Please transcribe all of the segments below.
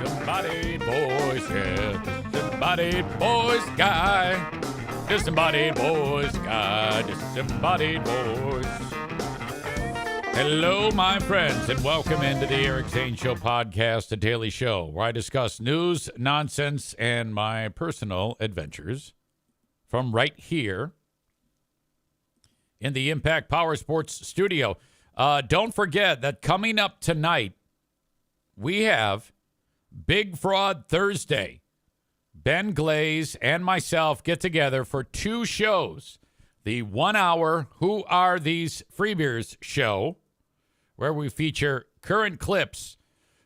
Disembodied voice, yeah. Disembodied voice guy. Disembodied voice guy. Disembodied voice. Hello, my friends, and welcome into the Eric Zane Show podcast, a daily show where I discuss news, nonsense, and my personal adventures from right here in the Impact Power Sports studio. Don't forget that coming up tonight, we have Big Fraud Thursday. Ben Glaze and myself get together for two shows. The 1 hour Who Are These Free Beers show, where we feature current clips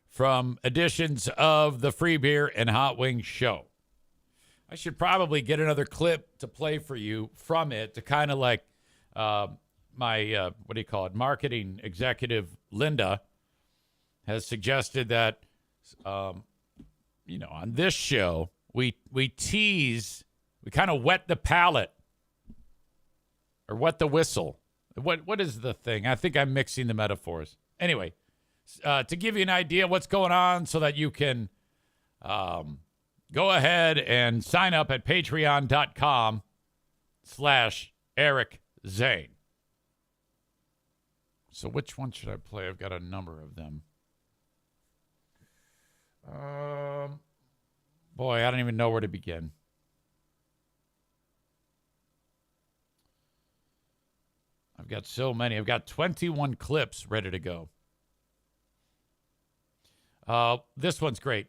from editions of the Free Beer and Hot Wings show. I should probably get another clip to play for you from it to kind of like my, marketing executive, Linda, has suggested that, on this show, we tease, we kind of wet the palate or wet the whistle. What is the thing? I think I'm mixing the metaphors. Anyway, to give you an idea of what's going on so that you can go ahead and sign up at patreon.com/Eric Zane. So which one should I play? I've got a number of them. Boy, I don't even know where to begin. I've got so many. I've got 21 clips ready to go. This one's great.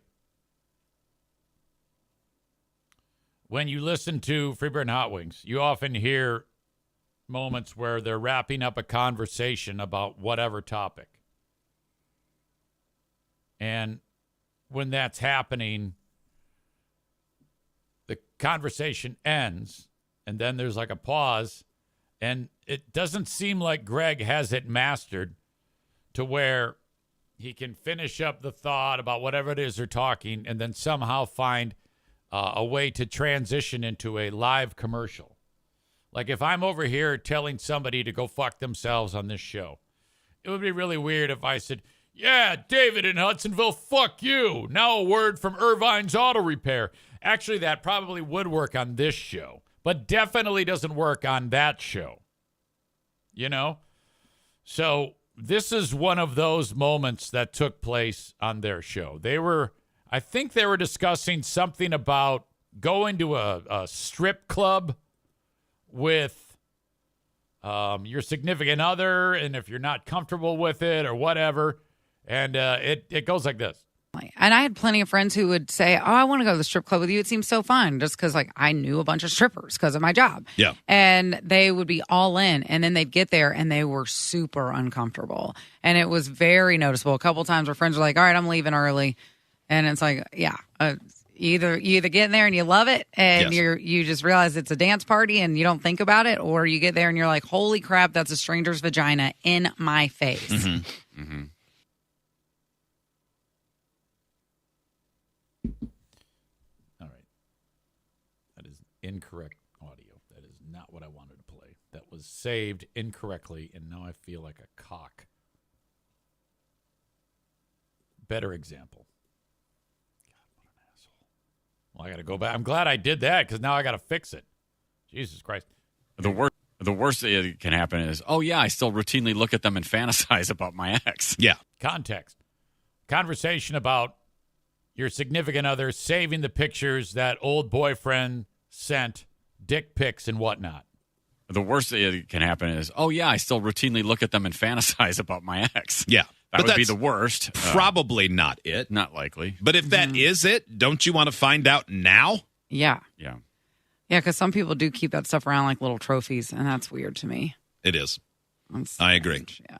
When you listen to Free Beer and Hot Wings, you often hear moments where they're wrapping up a conversation about whatever topic. And when that's happening, the conversation ends, and then there's like a pause, and it doesn't seem like Greg has it mastered to where he can finish up the thought about whatever it is they're talking and then somehow find a way to transition into a live commercial. Like if I'm over here telling somebody to go fuck themselves on this show, it would be really weird if I said, yeah, David in Hudsonville, fuck you. Now a word from Irvine's Auto Repair. Actually, that probably would work on this show, but definitely doesn't work on that show. You know? So this is one of those moments that took place on their show. I think they were discussing something about going to a strip club with your significant other, and if you're not comfortable with it or whatever, and it goes like this. And I had plenty of friends who would say, oh, I want to go to the strip club with you. It seems so fun, just because I knew a bunch of strippers because of my job. Yeah. And they would be all in, and then they'd get there and they were super uncomfortable. And it was very noticeable. A couple of times our friends were like, all right, I'm leaving early. And it's like, yeah, you either get in there and you love it and you just realize it's a dance party and you don't think about it, or you get there and you're like, holy crap, that's a stranger's vagina in my face. Mm-hmm. Mm-hmm. All right. That is incorrect audio. That is not what I wanted to play. That was saved incorrectly, and now I feel like a cock. Better example. Well, I got to go back. I'm glad I did that because now I got to fix it. Jesus Christ. The worst that can happen is, oh, yeah, I still routinely look at them and fantasize about my ex. Yeah. Context. Conversation about your significant other saving the pictures that old boyfriend sent, dick pics and whatnot. The worst that can happen is, oh, yeah, I still routinely look at them and fantasize about my ex. Yeah. That would be the worst. Probably not it. Not likely. But if that is it, don't you want to find out now? Yeah. Yeah. Yeah, because some people do keep that stuff around like little trophies, and that's weird to me. It is. That's I agree. Yeah.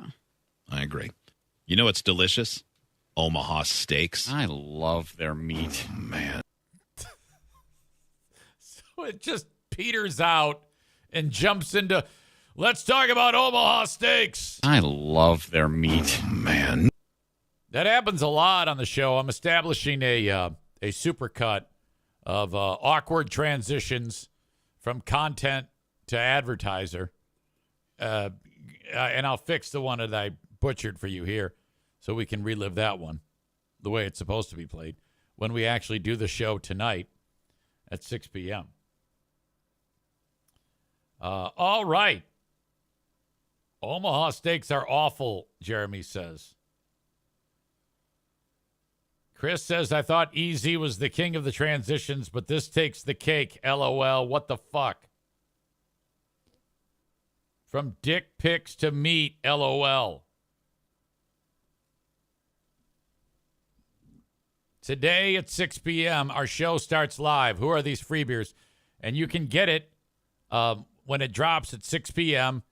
I agree. You know what's delicious? Omaha steaks. I love their meat. Oh, man. So it just peters out and jumps into, let's talk about Omaha steaks. I love their meat. Oh, man. That happens a lot on the show. I'm establishing a supercut of awkward transitions from content to advertiser. And I'll fix the one that I butchered for you here so we can relive that one the way it's supposed to be played. when we actually do the show tonight at 6 p.m. All right. Omaha steaks are awful, Jeremy says. Chris says, I thought EZ was the king of the transitions, but this takes the cake. LOL. What the fuck? From dick pics to meat. LOL. Today at 6 p.m., our show starts live. Who are these free beers? And you can get it when it drops at 6 p.m.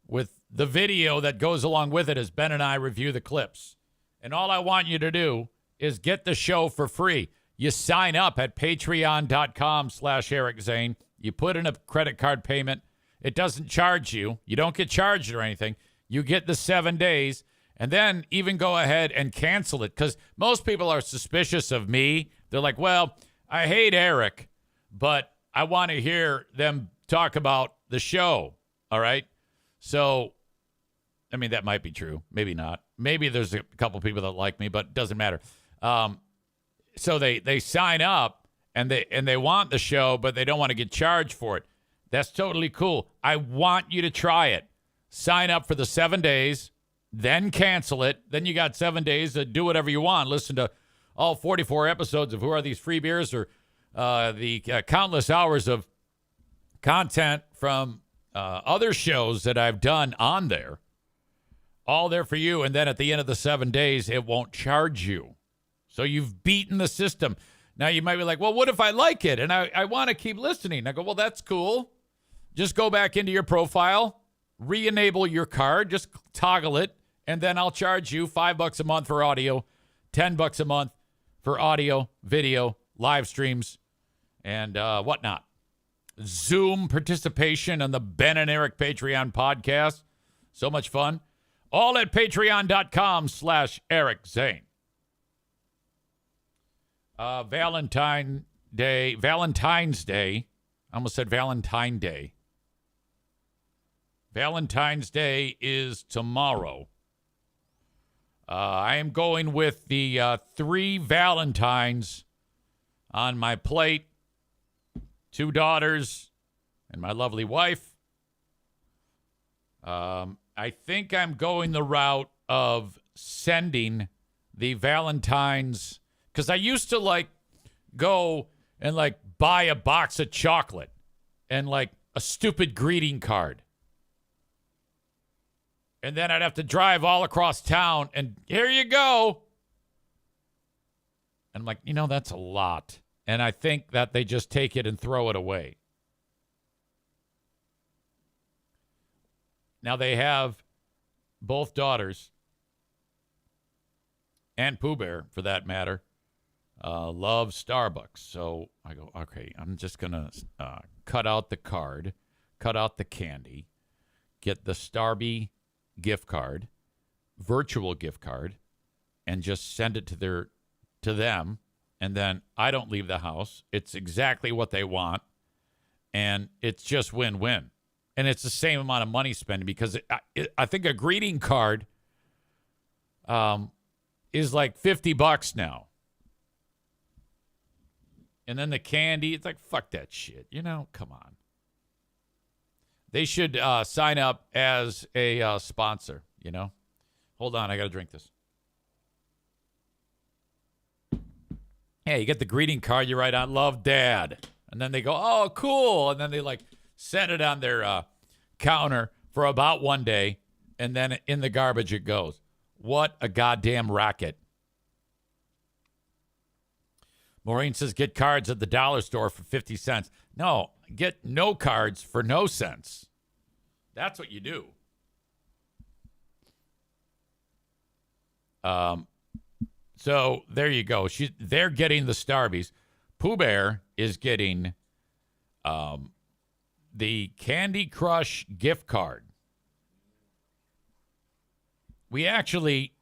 with the video that goes along with it as Ben and I review the clips. And all I want you to do is get the show for free. You sign up at patreon.com/Eric Zane. You put in a credit card payment. It doesn't charge you. You don't get charged or anything. You get the 7 days, and then even go ahead and cancel it, because most people are suspicious of me. They're like, well, I hate Eric, but I want to hear them talk about the show, all right? So, I mean, that might be true. Maybe not. Maybe there's a couple people that like me, but it doesn't matter. So they sign up, and they want the show, but they don't want to get charged for it. That's totally cool. I want you to try it. Sign up for the 7 days, then cancel it. Then you got 7 days to do whatever you want. Listen to all 44 episodes of Who Are These Free Beers, or the countless hours of content from other shows that I've done on there. All there for you. And then at the end of the 7 days, it won't charge you. So you've beaten the system. Now you might be like, well, what if I like it and I want to keep listening? I go, well, that's cool. Just go back into your profile, re-enable your card, just toggle it, and then I'll charge you $5 a month for audio, $10 a month for audio, video, live streams, and whatnot. Zoom participation on the Ben and Eric Patreon podcast. So much fun. All at patreon.com/Eric Zane. Valentine's Day. I almost said Valentine Day. Valentine's Day is tomorrow. I am going with the 3 Valentines on my plate. 2 daughters and my lovely wife. I think I'm going the route of sending the Valentines, because I used to go and buy a box of chocolate and a stupid greeting card. And then I'd have to drive all across town and here you go. And I'm like, that's a lot. And I think that they just take it and throw it away. Now they have both daughters, and Pooh Bear for that matter, love Starbucks. So I go, okay, I'm just going to cut out the card, cut out the candy, get the Starby gift card, virtual gift card, and just send it to them. And then I don't leave the house. It's exactly what they want. And it's just win-win. And it's the same amount of money spent, because I think a greeting card is like $50 now. And then the candy, it's like, fuck that shit. Come on. They should sign up as a sponsor, Hold on, I got to drink this. Hey, you get the greeting card, you write on Love Dad. And then they go, oh, cool. And then they set it on their counter for about 1 day, and then in the garbage it goes. What a goddamn racket. Maureen says, get cards at the dollar store for 50 cents. No, get no cards for no cents. That's what you do. So there you go. They're getting the Starbies. Pooh Bear is getting the Candy Crush gift card. We actually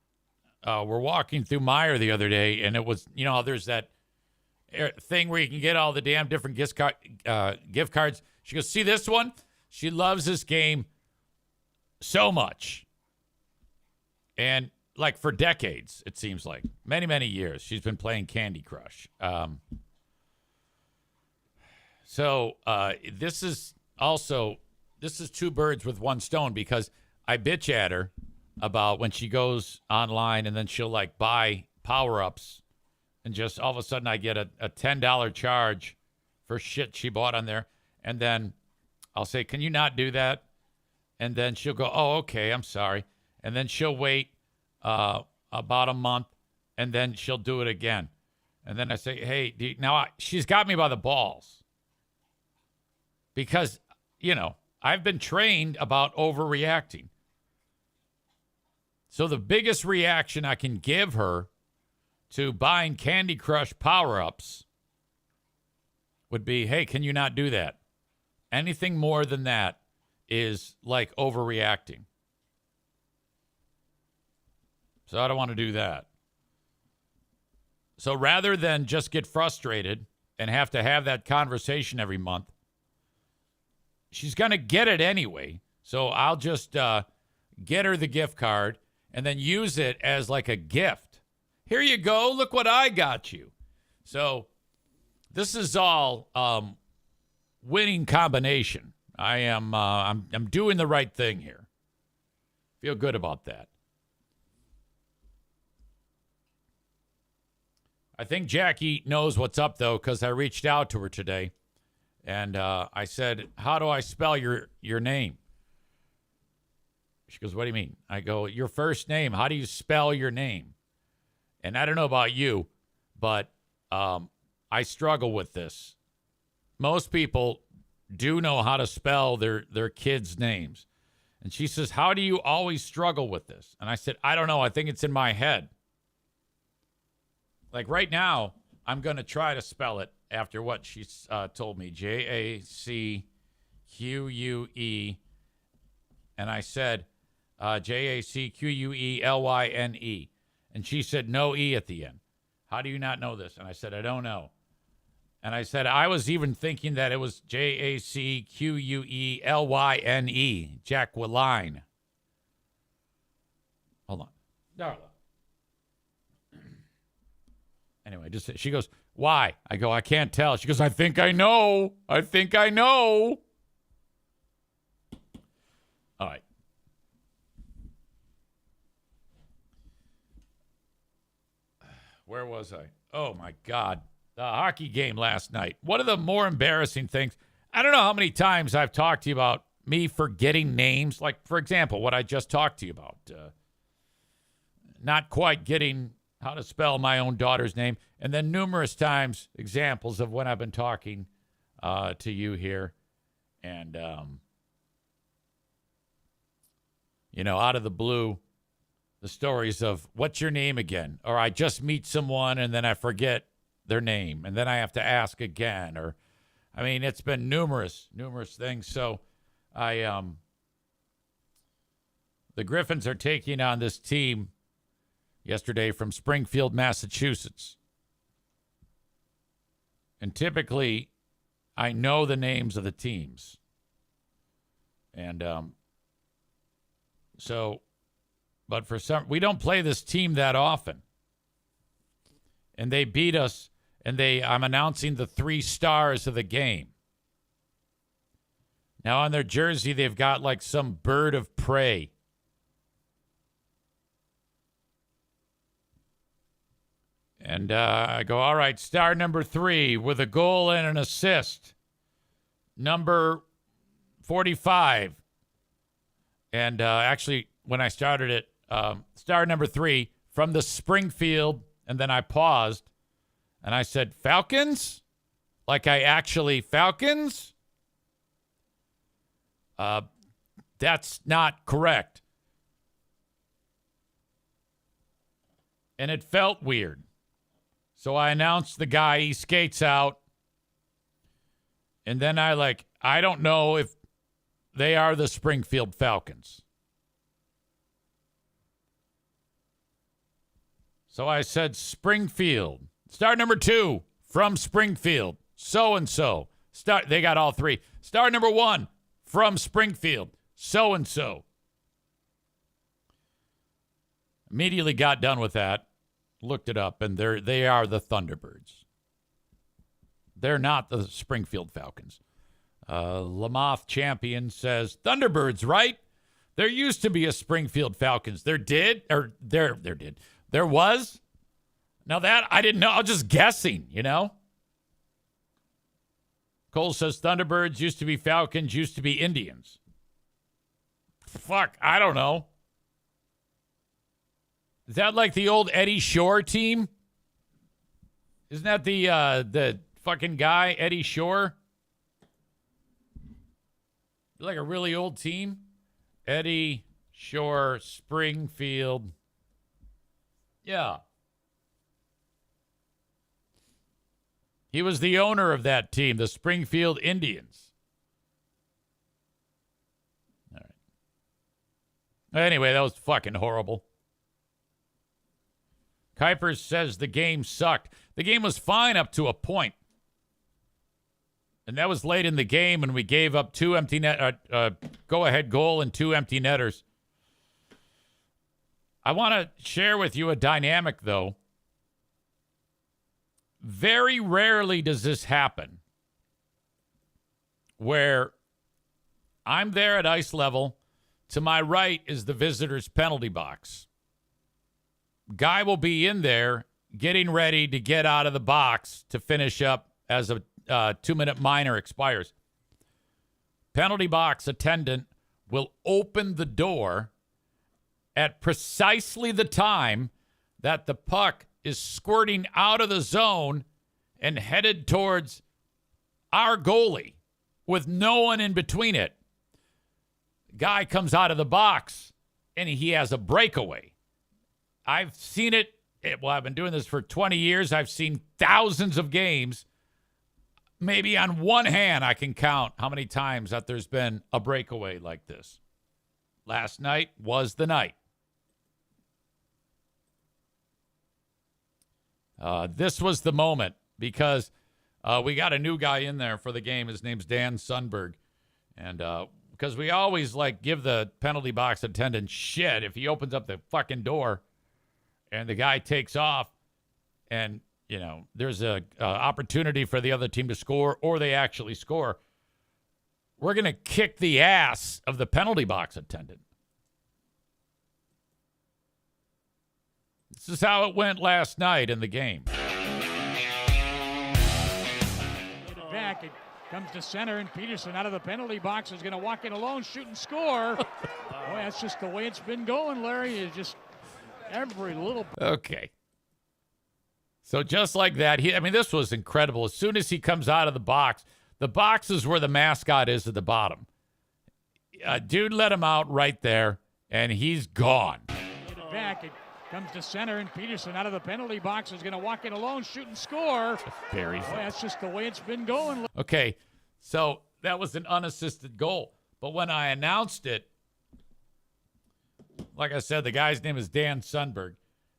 were walking through Meijer the other day, and it was, there's that thing where you can get all the damn different gift cards. She goes, see this one? She loves this game so much. And like for decades, it seems like. Many, many years. She's been playing Candy Crush. So this is two birds with one stone, because I bitch at her about when she goes online and then she'll like buy power-ups, and just all of a sudden I get a $10 charge for shit she bought on there. And then I'll say, can you not do that? And then she'll go, oh, okay, I'm sorry. And then she'll wait about a month, and then she'll do it again. And then I say, hey, she's got me by the balls. Because, I've been trained about overreacting. So the biggest reaction I can give her to buying Candy Crush power-ups would be, hey, can you not do that? Anything more than that is like overreacting. So I don't want to do that. So rather than just get frustrated and have to have that conversation every month, she's going to get it anyway. So I'll just get her the gift card and then use it as like a gift. Here you go. Look what I got you. So this is all winning combination. I'm doing the right thing here. Feel good about that. I think Jackie knows what's up, though, because I reached out to her today. And I said, how do I spell your name? She goes, what do you mean? I go, your first name. How do you spell your name? And I don't know about you, but I struggle with this. Most people do know how to spell their kids' names. And she says, how do you always struggle with this? And I said, I don't know. I think it's in my head. Like right now, I'm going to try to spell it after what she told me. Jacquue. And I said, Jacquelyne. And she said, no E at the end. How do you not know this? And I said, I don't know. And I said, I was even thinking that it was Jacquelyne. Jacqueline. Hold on. Darla. Anyway, she goes, why? I go, I can't tell. She goes, I think I know. I think I know. All right. Where was I? Oh, my God. The hockey game last night. One of the more embarrassing things. I don't know how many times I've talked to you about me forgetting names. Like, for example, what I just talked to you about. Not quite getting how to spell my own daughter's name. And then numerous times examples of when I've been talking to you here. And, out of the blue, the stories of what's your name again? Or I just meet someone and then I forget their name. And then I have to ask again. Or, it's been numerous things. So the Griffins are taking on this team yesterday from Springfield, Massachusetts. And typically, I know the names of the teams. And but for some, we don't play this team that often. And they beat us, and I'm announcing the 3 stars of the game. Now on their jersey, they've got like some bird of prey. And I go, all right, star number 3 with a goal and an assist. Number 45. And actually, when I started it, star number 3 from the Springfield, and then I paused, and I said, Falcons? Like I actually Falcons? That's not correct. And it felt weird. So I announced the guy, he skates out. And then I don't know if they are the Springfield Falcons. So I said Springfield. Star number 2 from Springfield. So-and-so. They got all 3. Star number 1 from Springfield. So-and-so. Immediately got done with that, looked it up, and they are the Thunderbirds. They're not the Springfield Falcons. Lamoth Champion says, Thunderbirds, right? There used to be a Springfield Falcons. There was? Now that, I didn't know. I was just guessing, you know? Cole says, Thunderbirds used to be Falcons, used to be Indians. Fuck, I don't know. Is that like the old Eddie Shore team? Isn't that the fucking guy, Eddie Shore? Like a really old team? Eddie Shore, Springfield. Yeah. He was the owner of that team, the Springfield Indians. All right. Anyway, that was fucking horrible. Kuipers says the game sucked. The game was fine up to a point. And that was late in the game, and we gave up two empty net, go-ahead goal and two empty netters. I want to share with you a dynamic, though. Very rarely does this happen where I'm there at ice level. To my right is the visitor's penalty box. Guy will be in there getting ready to get out of the box to finish up as a 2-minute minor expires. Penalty box attendant will open the door at precisely the time that the puck is squirting out of the zone and headed towards our goalie with no one in between it. Guy comes out of the box and he has a breakaway. I've seen it. Well, I've been doing this for 20 years. I've seen thousands of games. Maybe on one hand, I can count how many times that there's been a breakaway like this. Last night was the night. This was the moment because we got a new guy in there for the game. His name's Dan Sundberg. And because we always give the penalty box attendant shit if he opens up the fucking door and the guy takes off and, you know, there's a opportunity for the other team to score or they actually score. We're going to kick the ass of the penalty box attendant. This is how it went last night in the game. Back, it comes to center, and Peterson out of the penalty box is going to walk in alone, shoot and score. Boy, that's just the way it's been going, Larry. Is just every little. Okay. So just like that, this was incredible. As soon as he comes out of the box is where the mascot is at the bottom. Dude let him out right there, and he's gone. Back, it comes to center, and Peterson out of the penalty box is going to walk in alone, shoot and score. Boy, that's just the way it's been going. Okay, so that was an unassisted goal. But when I announced it, like I said, the guy's name is Dan Sundberg,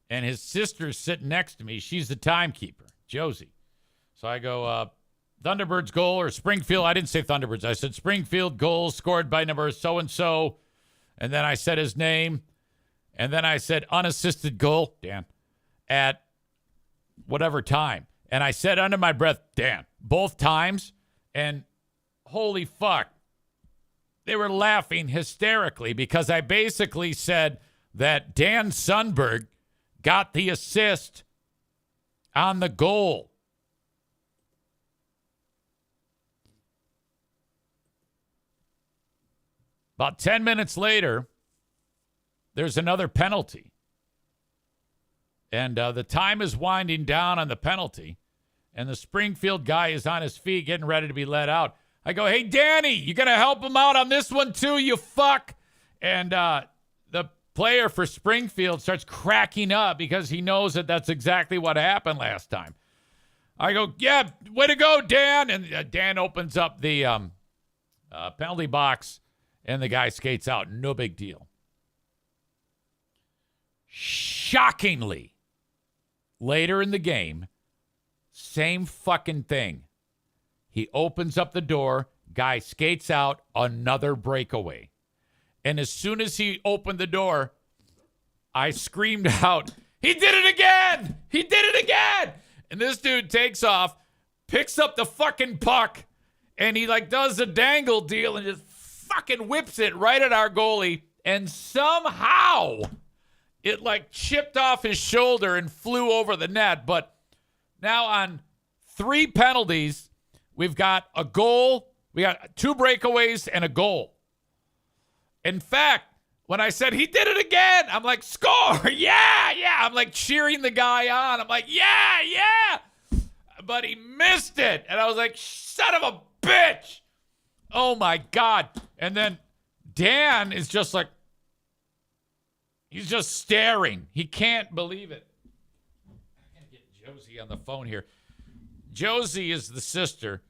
and his sister's sitting next to me. She's the timekeeper, Josie. So I go, Thunderbirds goal or Springfield. I didn't say Thunderbirds. I said Springfield goal scored by number so-and-so. And then I said his name. And then I said unassisted goal, Dan, at whatever time. And I said under my breath, Dan, both times. And holy fuck, they were laughing hysterically because I basically said that Dan Sundberg got the assist on the goal. About 10 minutes later, there's another penalty. And the time is winding down on the penalty. And the Springfield guy is on his feet getting ready to be let out. I go, hey, Danny, you going to help him out on this one too, you fuck? And the player for Springfield starts cracking up because he knows that that's exactly what happened last time. I go, yeah, way to go, Dan. And Dan opens up the penalty box, and the guy skates out. No big deal. Shockingly, later in the game, same fucking thing. He opens up the door, guy skates out, another breakaway. And as soon as he opened the door, I screamed out, "He did it again! He did it again!" And this dude takes off, picks up the fucking puck, and he like does a dangle deal and just fucking whips it right at our goalie. And somehow it like chipped off his shoulder and flew over the net. But now on 3 penalties, we've got a goal. We got 2 breakaways and a goal. In fact, when I said he did it again, I'm like, score! Yeah, yeah. I'm like cheering the guy on. I'm like, yeah, yeah. But he missed it. And I was like, son of a bitch. Oh, my God. And then Dan is just like, he's just staring. He can't believe it. I gotta get Josie on the phone here. Josie is the sister.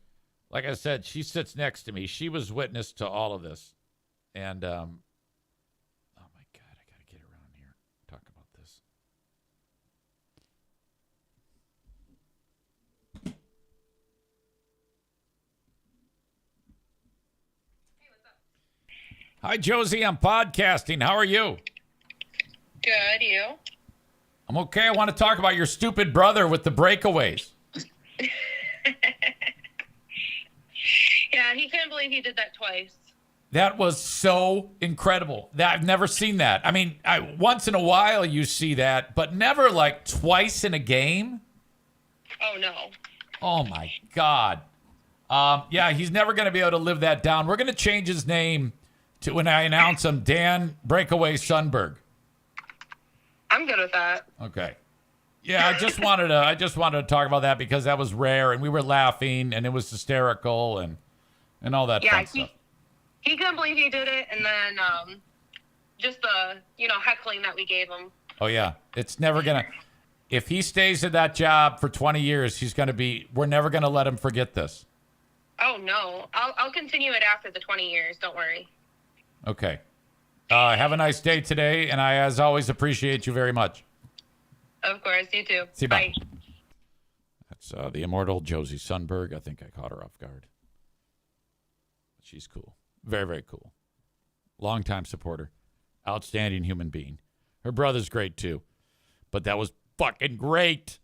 Like I said, she sits next to me. She was witness to all of this. And, oh my God, I got to get around here. Talk about this. Hey, what's up? Hi, Josie. I'm podcasting. How are you? Good, you? I'm okay. I want to talk about your stupid brother with the breakaways. Yeah, he couldn't believe he did that twice. That was so incredible. I've never seen that. I mean, once in a while you see that, but never like twice in a game. Oh, no. Oh, my God. Yeah, he's never going to be able to live that down. We're going to change his name to, when I announce him, Dan Breakaway Sundberg. I'm good with that. Okay. Yeah, I just wanted to talk about that because that was rare, and we were laughing, and it was hysterical, and all that fun stuff. He couldn't believe he did it, and then just the, heckling that we gave him. Oh, yeah. It's never going to... If he stays at that job for 20 years, we're never going to let him forget this. Oh, no. I'll continue it after the 20 years. Don't worry. Okay. Have a nice day today, and I, as always, appreciate you very much. Of course. You too. See you. Bye. That's the immortal Josie Sundberg. I think I caught her off guard. She's cool. Very, very cool. Longtime supporter. Outstanding human being. Her brother's great, too. But that was fucking great.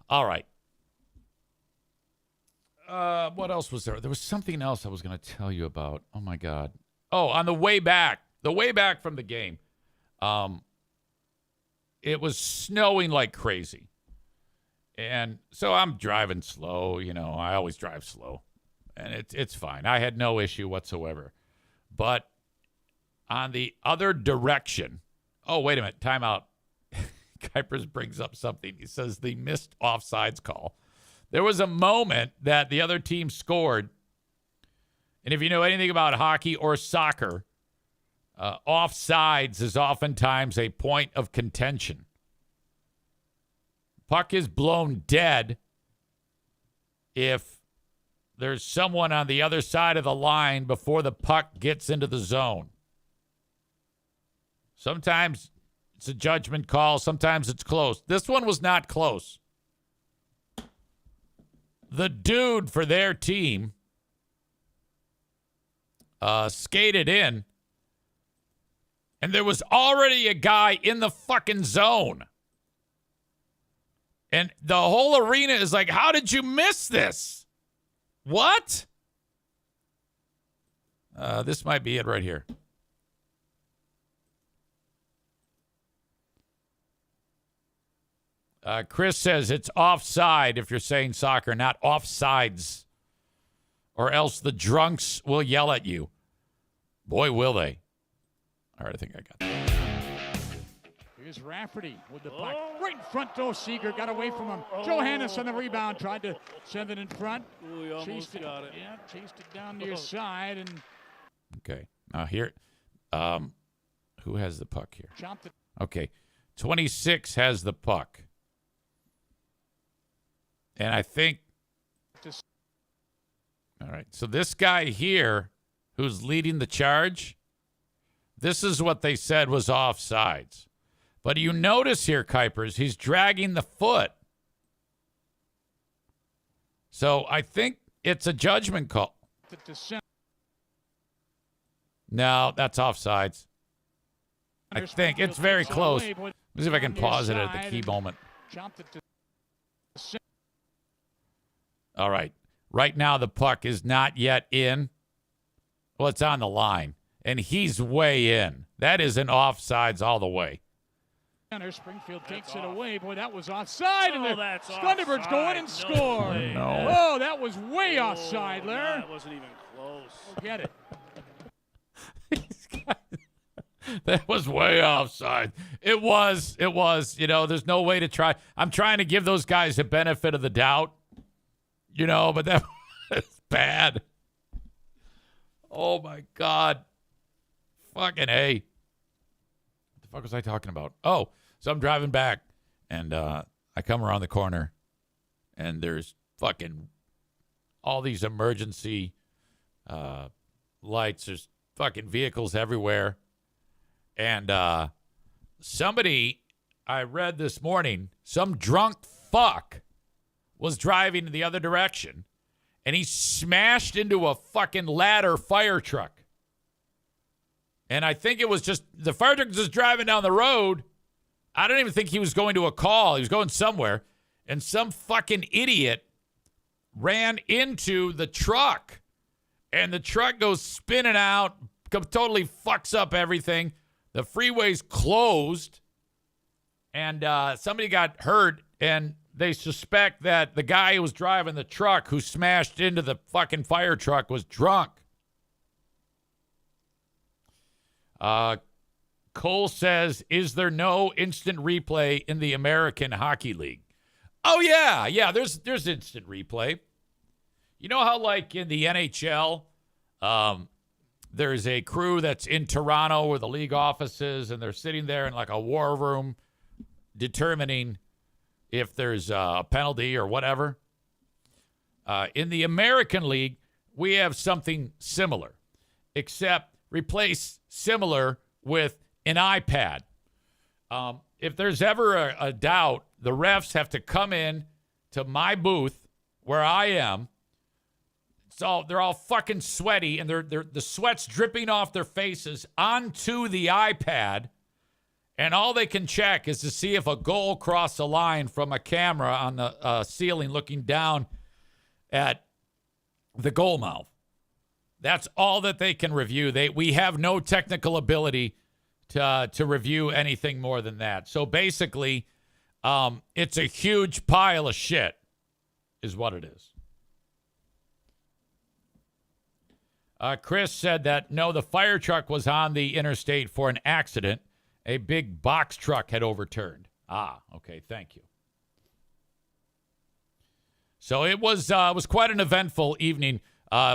All right. What else was there? There was something else I was going to tell you about. Oh, my God. Oh, on the way back from the game, it was snowing like crazy. And so I'm driving slow. I always drive slow. And it's fine. I had no issue whatsoever. But on the other direction, oh, wait a minute, time out. Kuipers brings up something. He says the missed offsides call. There was a moment that the other team scored. And if you know anything about hockey or soccer, offsides is oftentimes a point of contention. Puck is blown dead if there's someone on the other side of the line before the puck gets into the zone. Sometimes it's a judgment call. Sometimes it's close. This one was not close. The dude for their team skated in, and there was already a guy in the fucking zone. And the whole arena is like, how did you miss this? What? This might be it right here. Chris says it's offside if you're saying soccer, not offsides. Or else the drunks will yell at you. Boy, will they. All right, I think I got that. Here's Rafferty with the puck. Right in front, though. Seeger got away from him. Johannes on the rebound. Tried to send it in front. Ooh, he almost Chased it. got it. Yeah, chased it down near side and Okay. Now here, who has the puck here? chopped it. Okay. 26 has the puck. And I think, all right, so this guy here who's leading the charge, this is what they said was offsides. But you notice here, Kuipers, he's dragging the foot. So I think it's a judgment call. To center. No, that's offsides. I think it's very close. Let me see if I can pause it at the key moment. All right. Right now, the puck is not yet in. Well, it's on the line, and he's way in. That is an offsides all the way. Springfield takes it away. Boy, that was offside. And that's Thunderbirds go in and score. No. Oh, that was way offside, Larry. That wasn't even close. Get it. That was way offside. It was. You know, there's no way to try. I'm trying to give those guys the benefit of the doubt, you know, but that was bad. Oh, my God. Fucking A. What the fuck was I talking about? Oh, so I'm driving back, and I come around the corner, and there's fucking all these emergency lights. There's fucking vehicles everywhere. And somebody, I read this morning, some drunk fuck was driving the other direction, and he smashed into a fucking ladder fire truck. And I think it was just, the fire truck was just driving down the road. I don't even think he was going to a call. He was going somewhere. And some fucking idiot ran into the truck. And the truck goes spinning out, totally fucks up everything. The freeway's closed, and somebody got hurt, and they suspect that the guy who was driving the truck who smashed into the fucking fire truck was drunk. Cole says, is there no instant replay in the American Hockey League? Oh, yeah, there's instant replay. You know how, like, in the NHL, there's a crew that's in Toronto where the league office is, and they're sitting there in like a war room determining if there's a penalty or whatever. In the American League, we have something similar, except replace similar with an iPad. If there's ever a doubt, the refs have to come in to my booth where I am. So they're all fucking sweaty, and the sweat's dripping off their faces onto the iPad, and all they can check is to see if a goal crossed the line from a camera on the ceiling looking down at the goal mouth. That's all that they can review. We have no technical ability to review anything more than that. So basically, it's a huge pile of shit is what it is. Chris said that, no, the fire truck was on the interstate for an accident. A big box truck had overturned. Ah, okay, thank you. So it was quite an eventful evening.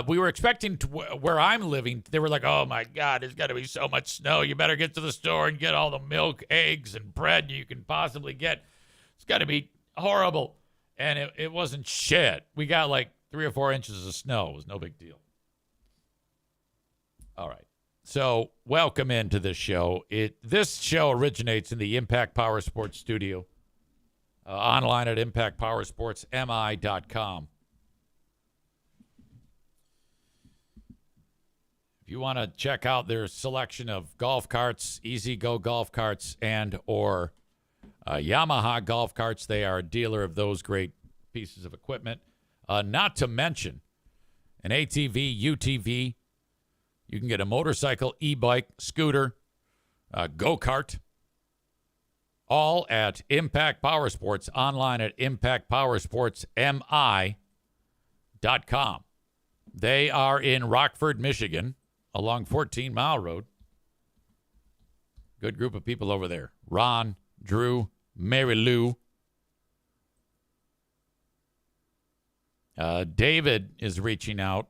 We were expecting where I'm living, they were like, oh, my God, there's got to be so much snow. You better get to the store and get all the milk, eggs, and bread you can possibly get. It's got to be horrible. And it wasn't shit. We got like 3 or 4 inches of snow. It was no big deal. All right. So welcome into this show. This show originates in the Impact Power Sports studio, online at impactpowersportsmi.com. If you want to check out their selection of golf carts, Easy Go golf carts, and or Yamaha golf carts, they are a dealer of those great pieces of equipment. Not to mention an ATV, UTV. You can get a motorcycle, e-bike, scooter, go-kart, all at Impact Power Sports, online at impactpowersportsmi.com. They are in Rockford, Michigan, along 14 Mile Road. Good group of people over there. Ron, Drew, Mary Lou. David is reaching out.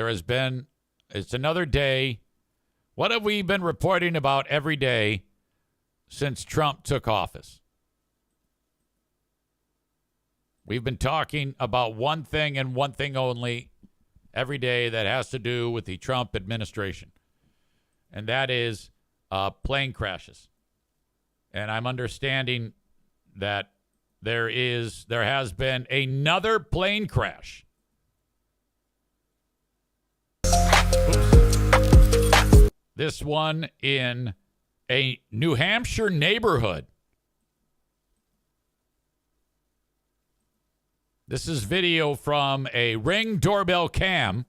It's another day. What have we been reporting about every day since Trump took office? We've been talking about one thing and one thing only every day that has to do with the Trump administration, and that is plane crashes. And I'm understanding that there has been another plane crash. Oops. This one in a New Hampshire neighborhood. This is video from a Ring doorbell cam.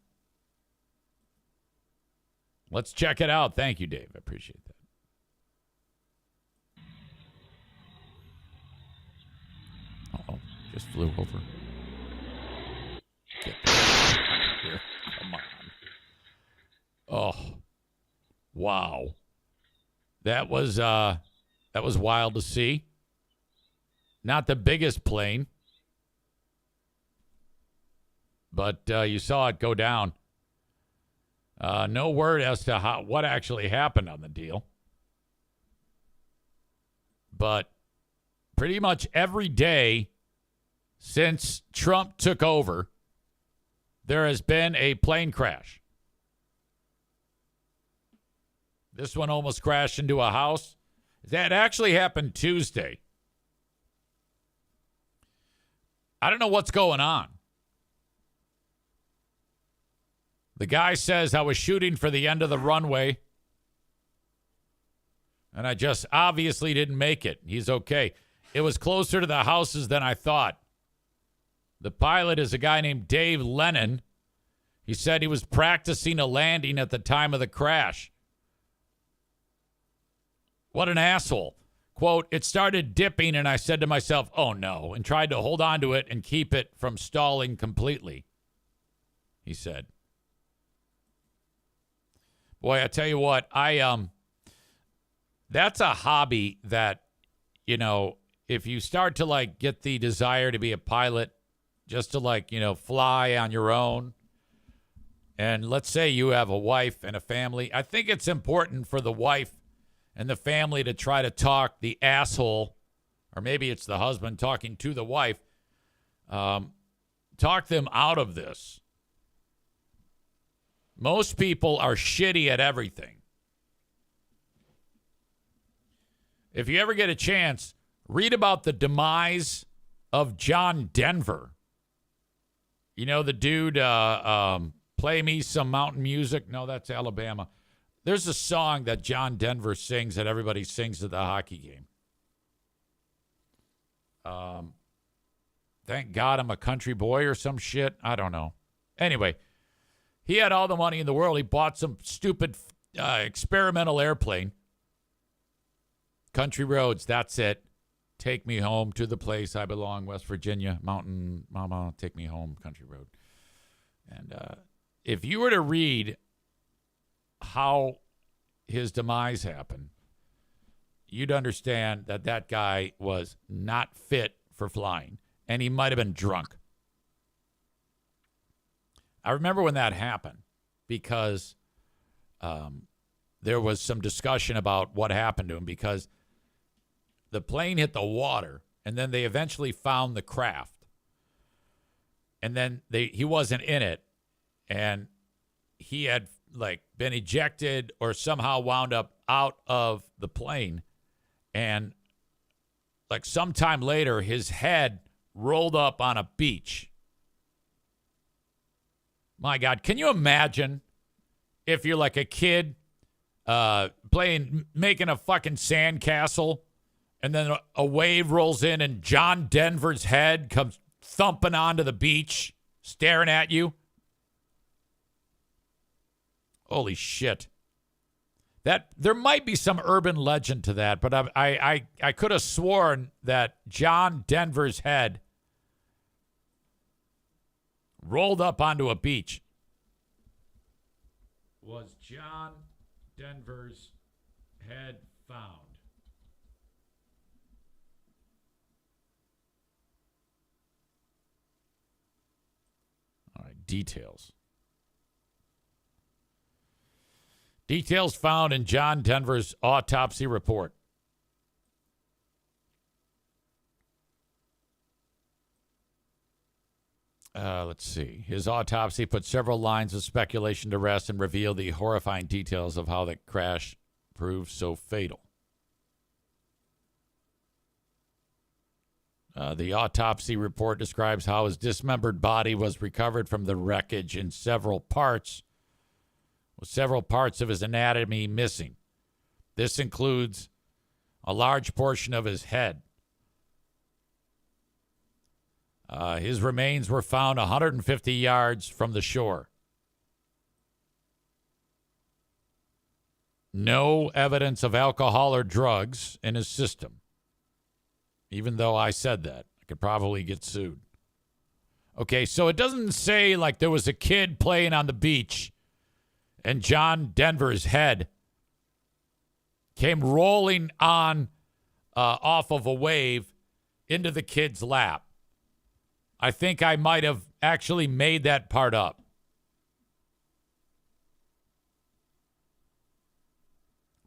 Let's check it out. Thank you, Dave. I appreciate that. Uh-oh. Just flew over. Get here. Come on. Oh. Wow. That was wild to see. Not the biggest plane, but you saw it go down. No word as to what actually happened on the deal. But pretty much every day since Trump took over, there has been a plane crash. This one almost crashed into a house. That actually happened Tuesday. I don't know what's going on. The guy says, I was shooting for the end of the runway, and I just obviously didn't make it. He's okay. It was closer to the houses than I thought. The pilot is a guy named Dave Lennon. He said he was practicing a landing at the time of the crash. What an asshole. Quote, it started dipping, and I said to myself, oh no, and tried to hold on to it and keep it from stalling completely, he said. Boy, I tell you what, that's a hobby that, you know, if you start to like get the desire to be a pilot, just to like, you know, fly on your own, and let's say you have a wife and a family, I think it's important for the wife and the family to try to talk the asshole, or maybe it's the husband talking to the wife, talk them out of this. Most people are shitty at everything. If you ever get a chance, read about the demise of John Denver. You know, the dude, Play Me Some Mountain Music. No, that's Alabama. There's a song that John Denver sings that everybody sings at the hockey game. Thank God I'm a country boy or some shit. I don't know. Anyway, he had all the money in the world. He bought some stupid experimental airplane. Country roads, that's it. Take me home to the place I belong, West Virginia. Mountain Mama, take me home, country road. And if you were to read how his demise happened, you'd understand that that guy was not fit for flying, and he might have been drunk. I remember when that happened because there was some discussion about what happened to him, because the plane hit the water, and then they eventually found the craft, and then he wasn't in it, and he had like been ejected or somehow wound up out of the plane, and like sometime later his head rolled up on a beach. My God, can you imagine if you're like a kid making a fucking sandcastle, and then a wave rolls in and John Denver's head comes thumping onto the beach, staring at you? Holy shit. That there might be some urban legend to that, but I could have sworn that John Denver's head rolled up onto a beach. Was John Denver's head found? All right, details. Details found in John Denver's autopsy report. Let's see. His autopsy put several lines of speculation to rest and revealed the horrifying details of how the crash proved so fatal. The autopsy report describes how his dismembered body was recovered from the wreckage in several parts, with several parts of his anatomy missing. This includes a large portion of his head. His remains were found 150 yards from the shore. No evidence of alcohol or drugs in his system. Even though I said that, I could probably get sued. Okay, so it doesn't say like there was a kid playing on the beach and John Denver's head came rolling on off of a wave into the kid's lap. I think I might have actually made that part up.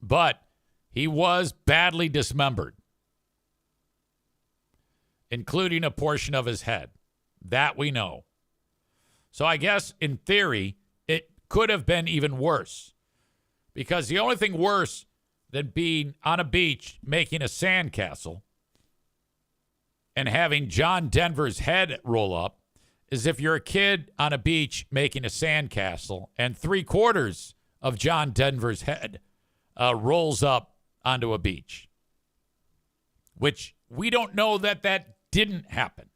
But he was badly dismembered, including a portion of his head. That we know. So I guess, in theory, it could have been even worse. Because the only thing worse than being on a beach making a sandcastle and having John Denver's head roll up is if you're a kid on a beach making a sandcastle and 3/4 of John Denver's head rolls up onto a beach. Which we don't know that didn't happen.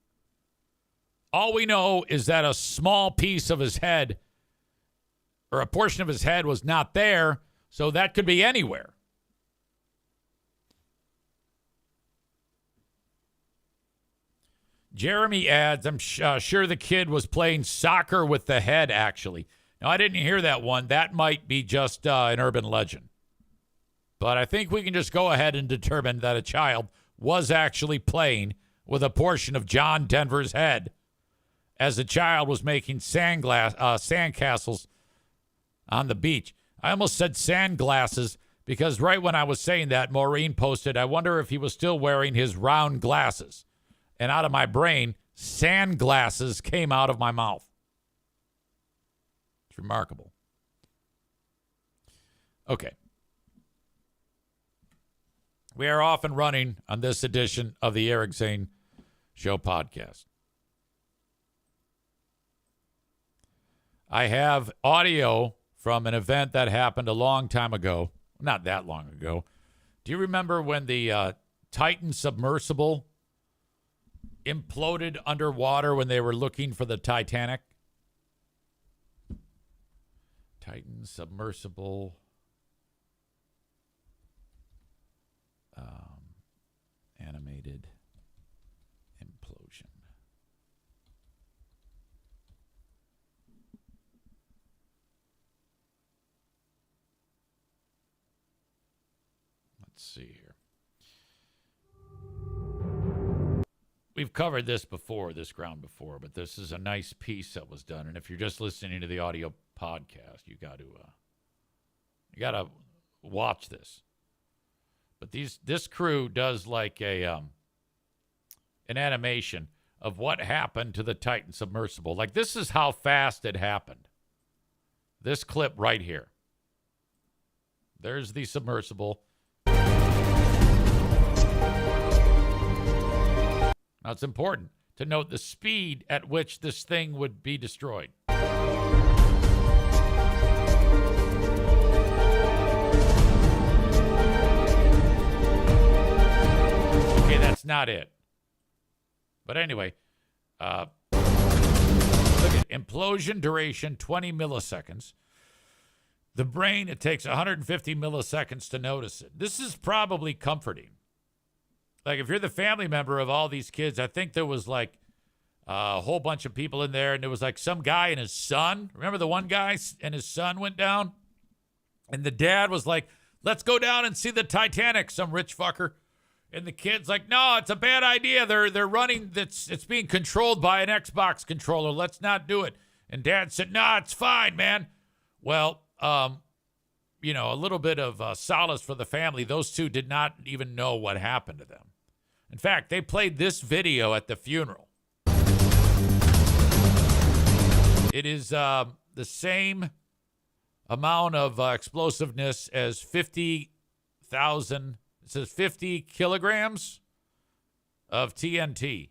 All we know is that a small piece of his head or a portion of his head was not there, so that could be anywhere. Jeremy adds, I'm sure the kid was playing soccer with the head, actually. Now, I didn't hear that one. That might be just an urban legend. But I think we can just go ahead and determine that a child was actually playing with a portion of John Denver's head as the child was making sandcastles on the beach. I almost said sandglasses because right when I was saying that, Maureen posted, I wonder if he was still wearing his round glasses. And out of my brain, sandglasses came out of my mouth. It's remarkable. Okay. We are off and running on this edition of the Eric Zane Show podcast. I have audio from an event that happened a long time ago. Not that long ago. Do you remember when the Titan submersible imploded underwater when they were looking for the Titanic? Titan submersible animated implosion. Let's see here. We've covered this ground before, but this is a nice piece that was done. And if you're just listening to the audio podcast, you got to watch this. But this crew does like an animation of what happened to the Titan submersible. Like, this is how fast it happened. This clip right here. There's the submersible. Now, it's important to note the speed at which this thing would be destroyed. Okay, that's not it. But anyway, look at implosion duration, 20 milliseconds. The brain, it takes 150 milliseconds to notice it. This is probably comforting. Like, if you're the family member of all these kids, I think there was like a whole bunch of people in there, and there was like some guy and his son. Remember the one guy and his son went down? And the dad was like, let's go down and see the Titanic, some rich fucker. And the kid's like, no, it's a bad idea. They're running, it's being controlled by an Xbox controller. Let's not do it. And dad said, no, it's fine, man. Well, a little bit of solace for the family. Those two did not even know what happened to them. In fact, they played this video at the funeral. It is the same amount of explosiveness as 50,000. It says 50 kilograms of TNT.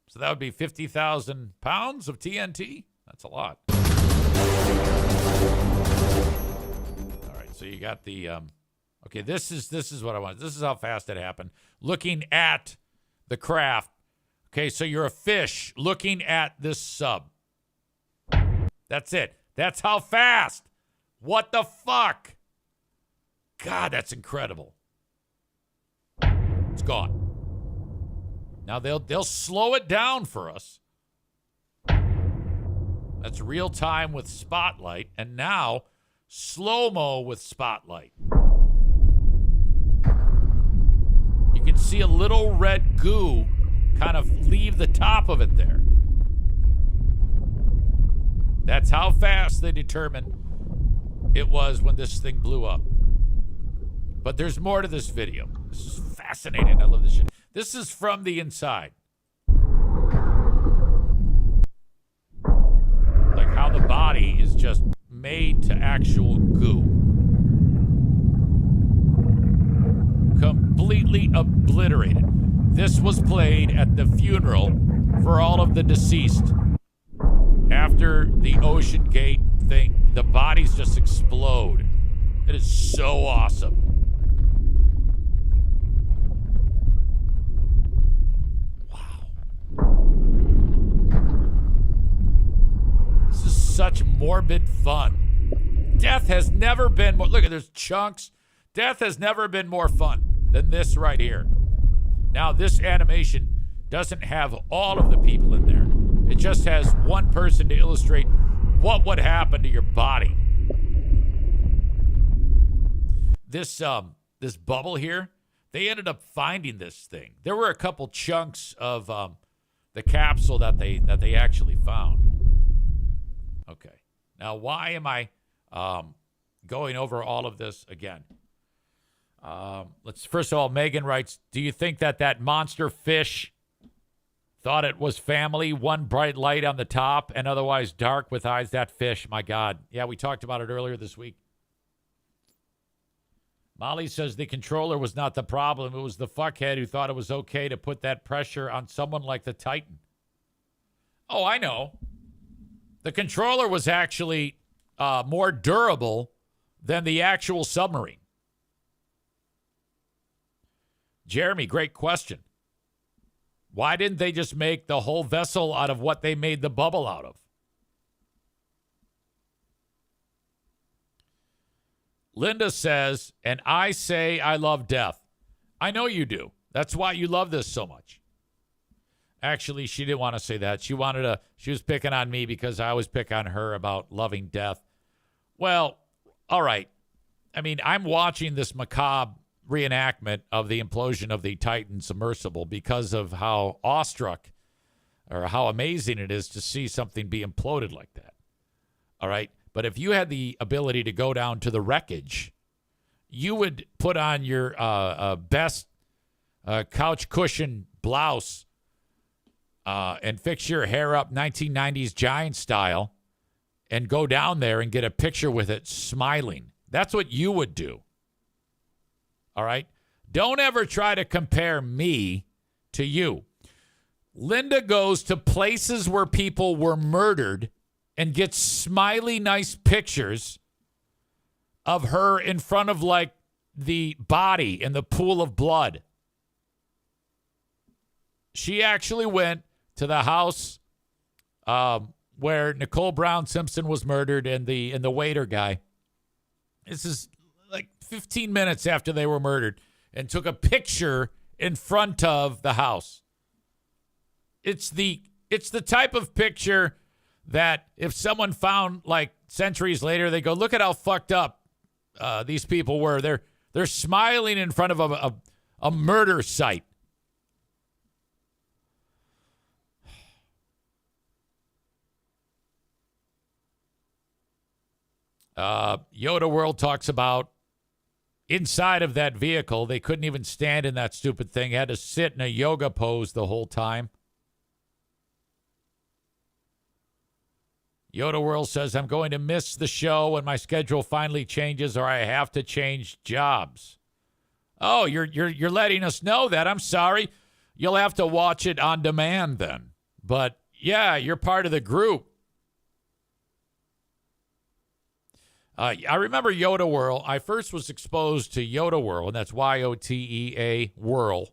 So that would be 50,000 pounds of TNT. That's a lot. So you got the okay, this is what I want. This is how fast it happened. Looking at the craft. Okay, so you're a fish looking at this sub. That's it. That's how fast. What the fuck? God, that's incredible. It's gone. Now they'll slow it down for us. That's real time with Spotlight, and now slow-mo with Spotlight. You can see a little red goo kind of leave the top of it there. That's how fast they determined it was when this thing blew up. But there's more to this video. This is fascinating. I love this shit. This is from the inside. Like how the body is just made to actual goo. Completely obliterated. This was played at the funeral for all of the deceased. After the Ocean Gate thing, the bodies just explode. It is so awesome. Wow. This is such morbid fun. Death has never been more. Look at there's chunks. Death has never been more fun than this right here. Now, this animation doesn't have all of the people in there. It just has one person to illustrate what would happen to your body. This bubble here, they ended up finding this thing. There were a couple chunks of the capsule that they actually found. Okay. Now, why am I going over all of this again? Let's first of all, Megan writes, do you think that monster fish thought it was family, one bright light on the top and otherwise dark with eyes? That fish, my God. Yeah, we talked about it earlier this week. Molly says the controller was not the problem. It was the fuckhead who thought it was okay to put that pressure on someone like the Titan. Oh, I know. The controller was actually more durable than the actual submarine. Jeremy, great question. Why didn't they just make the whole vessel out of what they made the bubble out of? Linda says, and I say I love death. I know you do. That's why you love this so much. Actually, she didn't want to say that. She was picking on me because I always pick on her about loving death. Well, all right. I mean, I'm watching this macabre reenactment of the implosion of the Titan submersible because of how awestruck or how amazing it is to see something be imploded like that. All right. But if you had the ability to go down to the wreckage, you would put on your best couch cushion blouse and fix your hair up 1990s Giant style and go down there and get a picture with it smiling. That's what you would do. All right? Don't ever try to compare me to you. Linda goes to places where people were murdered and gets smiley, nice pictures of her in front of, like, the body in the pool of blood. She actually went to the house where Nicole Brown Simpson was murdered and the waiter guy. This is like 15 minutes after they were murdered, and took a picture in front of the house. It's the type of picture that if someone found like centuries later, they go, look at how fucked up these people were. They're smiling in front of a murder site. Yoda World talks about inside of that vehicle, they couldn't even stand in that stupid thing. Had to sit in a yoga pose the whole time. Yoda World says, I'm going to miss the show when my schedule finally changes or I have to change jobs. Oh, you're letting us know that. I'm sorry. You'll have to watch it on demand then. But, yeah, you're part of the group. I remember Yoda Whirl. I first was exposed to Yoda Whirl, and that's Yotea Whirl,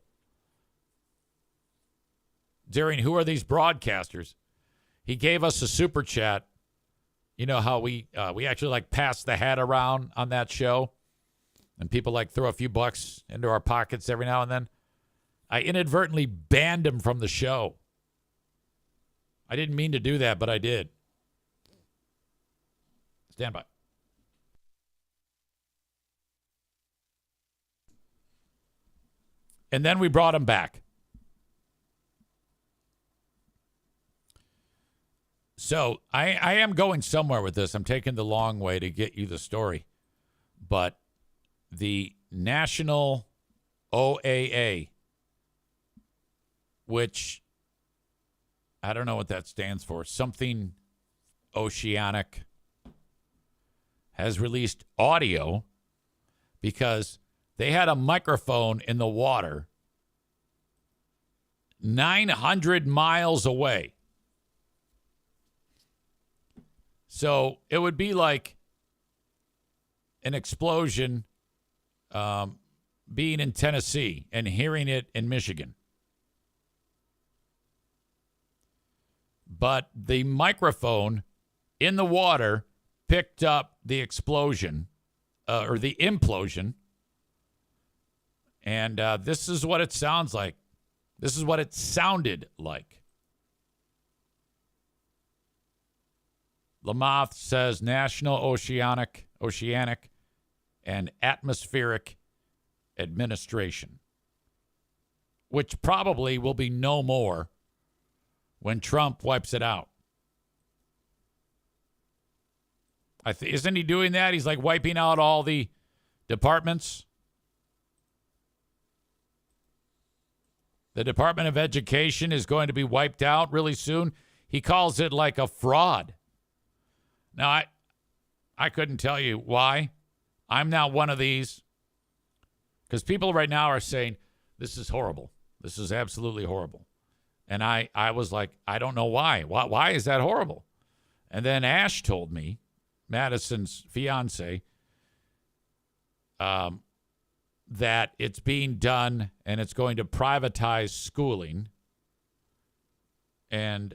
during Who Are These Broadcasters. He gave us a super chat. You know how we actually like pass the hat around on that show, and people like throw a few bucks into our pockets every now and then. I inadvertently banned him from the show. I didn't mean to do that, but I did. Stand by. And then we brought him back. So I am going somewhere with this. I'm taking the long way to get you the story. But the National OAA, which I don't know what that stands for, something oceanic, has released audio because they had a microphone in the water 900 miles away. So it would be like an explosion being in Tennessee and hearing it in Michigan. But the microphone in the water picked up the explosion or the implosion. And this is what it sounds like. This is what it sounded like. Lamothe says National Oceanic and Atmospheric Administration, which probably will be no more when Trump wipes it out. Isn't he doing that? He's like wiping out all the departments. The Department of Education is going to be wiped out really soon. He calls it like a fraud. Now, I couldn't tell you why. I'm not one of these. Because people right now are saying, this is horrible. This is absolutely horrible. And I was like, I don't know why. Why is that horrible? And then Ash told me, Madison's fiance, that it's being done and it's going to privatize schooling. And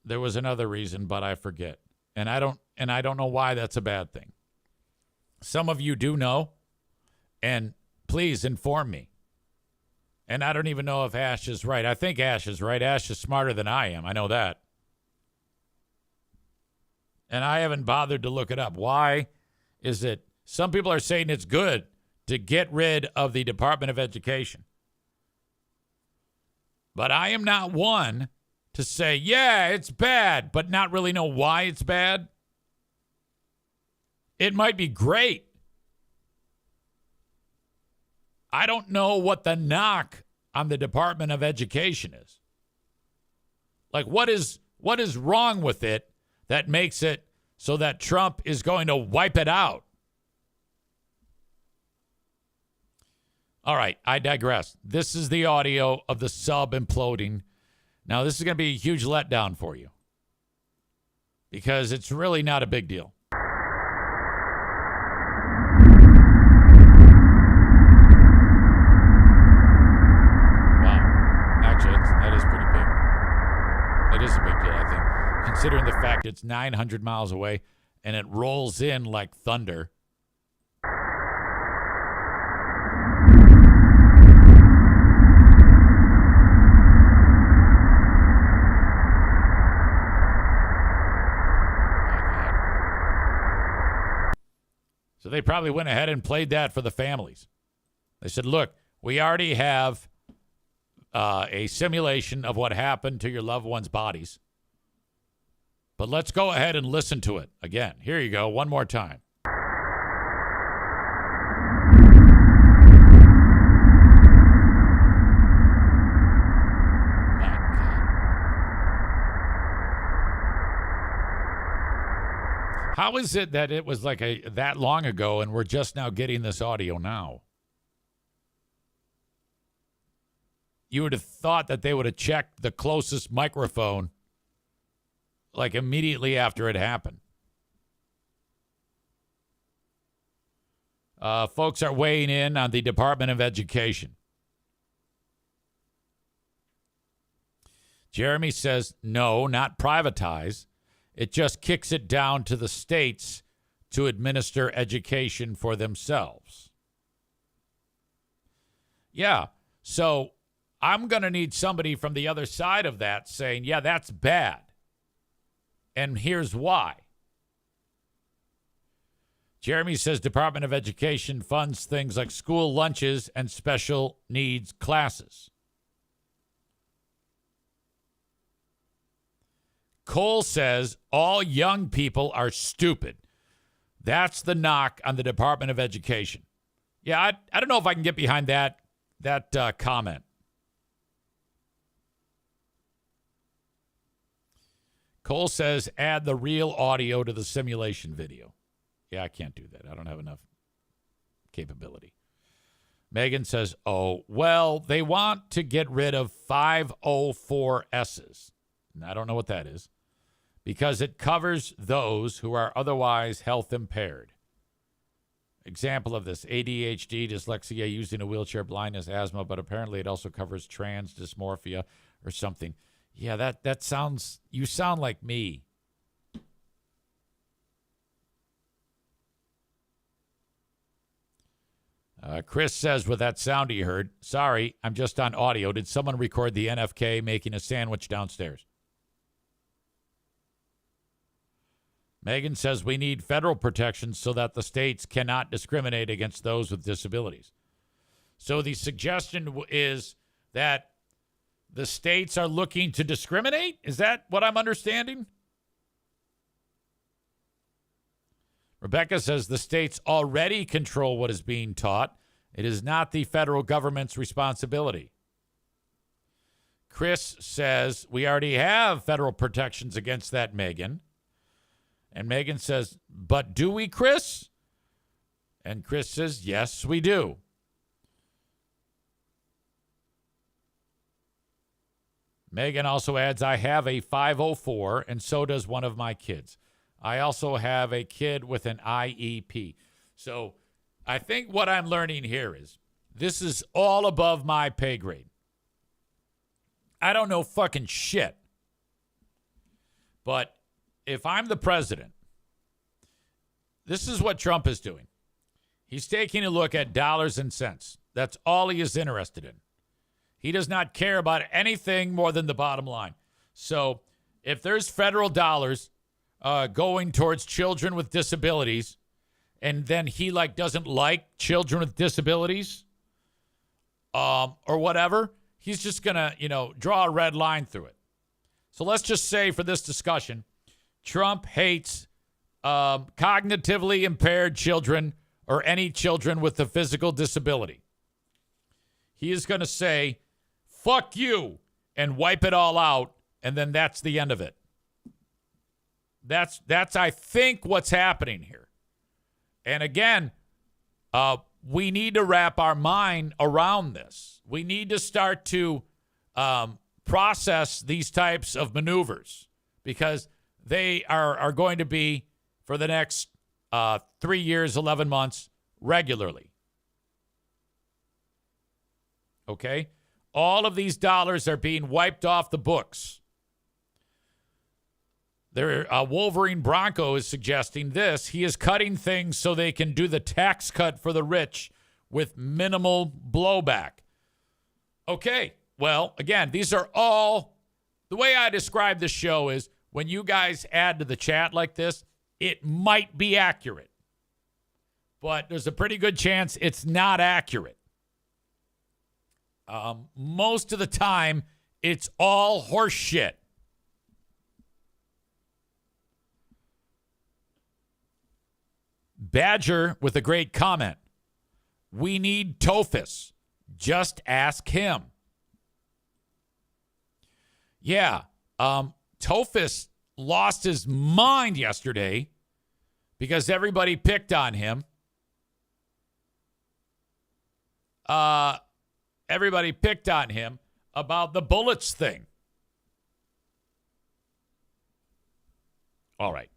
there was another reason, but I forget. And I don't know why that's a bad thing. Some of you do know, and please inform me. And I don't even know if Ash is right. I think Ash is right. Ash is smarter than I am. I know that. And I haven't bothered to look it up. Why is it? Some people are saying it's good to get rid of the Department of Education. But I am not one to say, yeah, it's bad, but not really know why it's bad. It might be great. I don't know what the knock on the Department of Education is. Like, what is wrong with it that makes it so that Trump is going to wipe it out? All right, I digress. This is the audio of the sub imploding. Now, this is going to be a huge letdown for you because it's really not a big deal. Wow. Actually, that is pretty big. It is a big deal, I think, considering the fact it's 900 miles away and it rolls in like thunder. So they probably went ahead and played that for the families. They said, look, we already have a simulation of what happened to your loved ones' bodies. But let's go ahead and listen to it again. Here you go, one more time. How is it that it was like that long ago and we're just now getting this audio now? You would have thought that they would have checked the closest microphone like immediately after it happened. Folks are weighing in on the Department of Education. Jeremy says, no, not privatize. It just kicks it down to the states to administer education for themselves. Yeah, so I'm going to need somebody from the other side of that saying, yeah, that's bad. And here's why. Jeremy says Department of Education funds things like school lunches and special needs classes. Cole says all young people are stupid. That's the knock on the Department of Education. Yeah, I don't know if I can get behind that comment. Cole says add the real audio to the simulation video. Yeah, I can't do that. I don't have enough capability. Megan says, oh, well, they want to get rid of 504Ss. And I don't know what that is. Because it covers those who are otherwise health impaired. Example of this, ADHD, dyslexia, using a wheelchair, blindness, asthma, but apparently it also covers trans dysmorphia or something. Yeah, that sounds, you sound like me. Chris says, with that sound he heard, sorry, I'm just on audio. Did someone record the NFK making a sandwich downstairs? Megan says we need federal protections so that the states cannot discriminate against those with disabilities. So the suggestion is that the states are looking to discriminate? Is that what I'm understanding? Rebecca says the states already control what is being taught. It is not the federal government's responsibility. Chris says we already have federal protections against that, Megan. And Megan says, but do we, Chris? And Chris says, yes, we do. Megan also adds, I have a 504, and so does one of my kids. I also have a kid with an IEP. So I think what I'm learning here is this is all above my pay grade. I don't know fucking shit. But if I'm the president, this is what Trump is doing. He's taking a look at dollars and cents. That's all he is interested in. He does not care about anything more than the bottom line. So if there's federal dollars going towards children with disabilities, and then he doesn't like children with disabilities or whatever, he's just going to, draw a red line through it. So let's just say for this discussion, Trump hates cognitively impaired children or any children with a physical disability. He is going to say, fuck you, and wipe it all out, and then that's the end of it. That's I think, what's happening here. And again, we need to wrap our mind around this. We need to start to process these types of maneuvers because they are going to be, for the next 3 years, 11 months, regularly. Okay? All of these dollars are being wiped off the books. Wolverine Bronco is suggesting this. He is cutting things so they can do the tax cut for the rich with minimal blowback. Okay, well, again, these are all, the way I describe this show is when you guys add to the chat like this, it might be accurate. But there's a pretty good chance it's not accurate. Most of the time, it's all horse shit. Badger with a great comment. We need Tophus. Just ask him. Yeah. Tophus lost his mind yesterday because everybody picked on him. Everybody picked on him about the bullets thing. All right.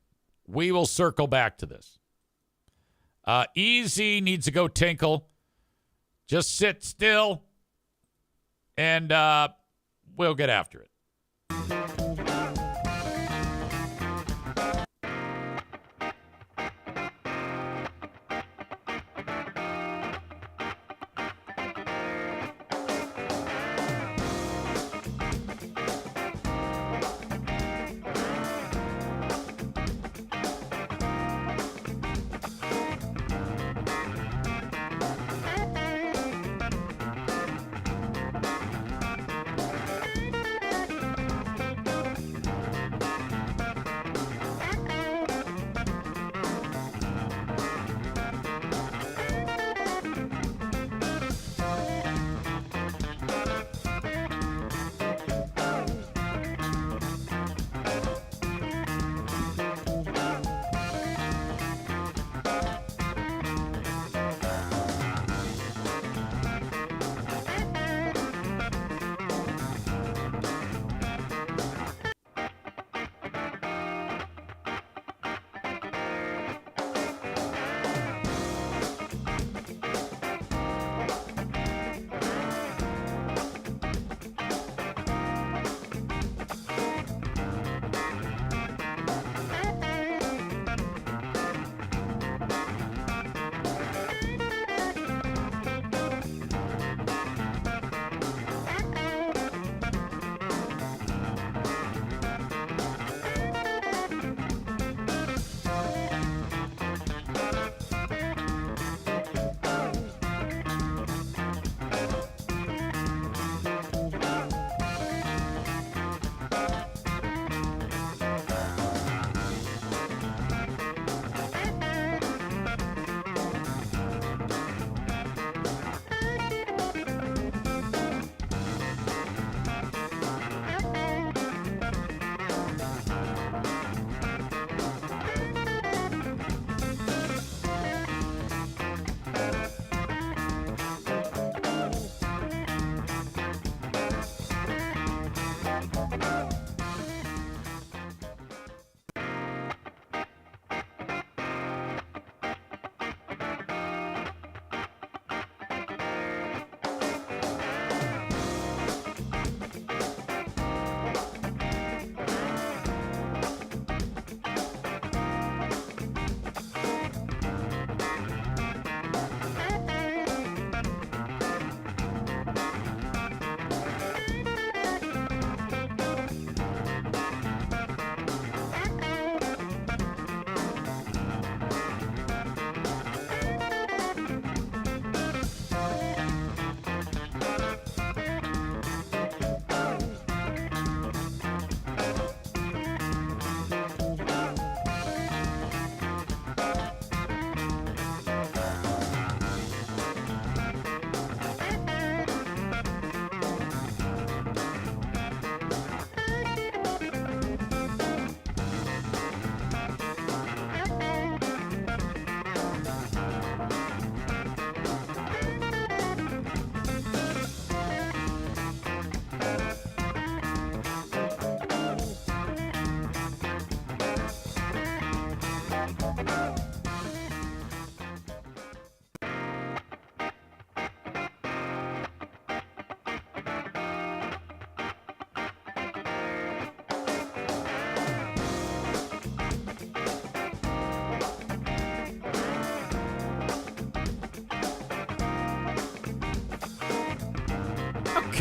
We will circle back to this. Easy needs to go tinkle. Just sit still, and we'll get after it.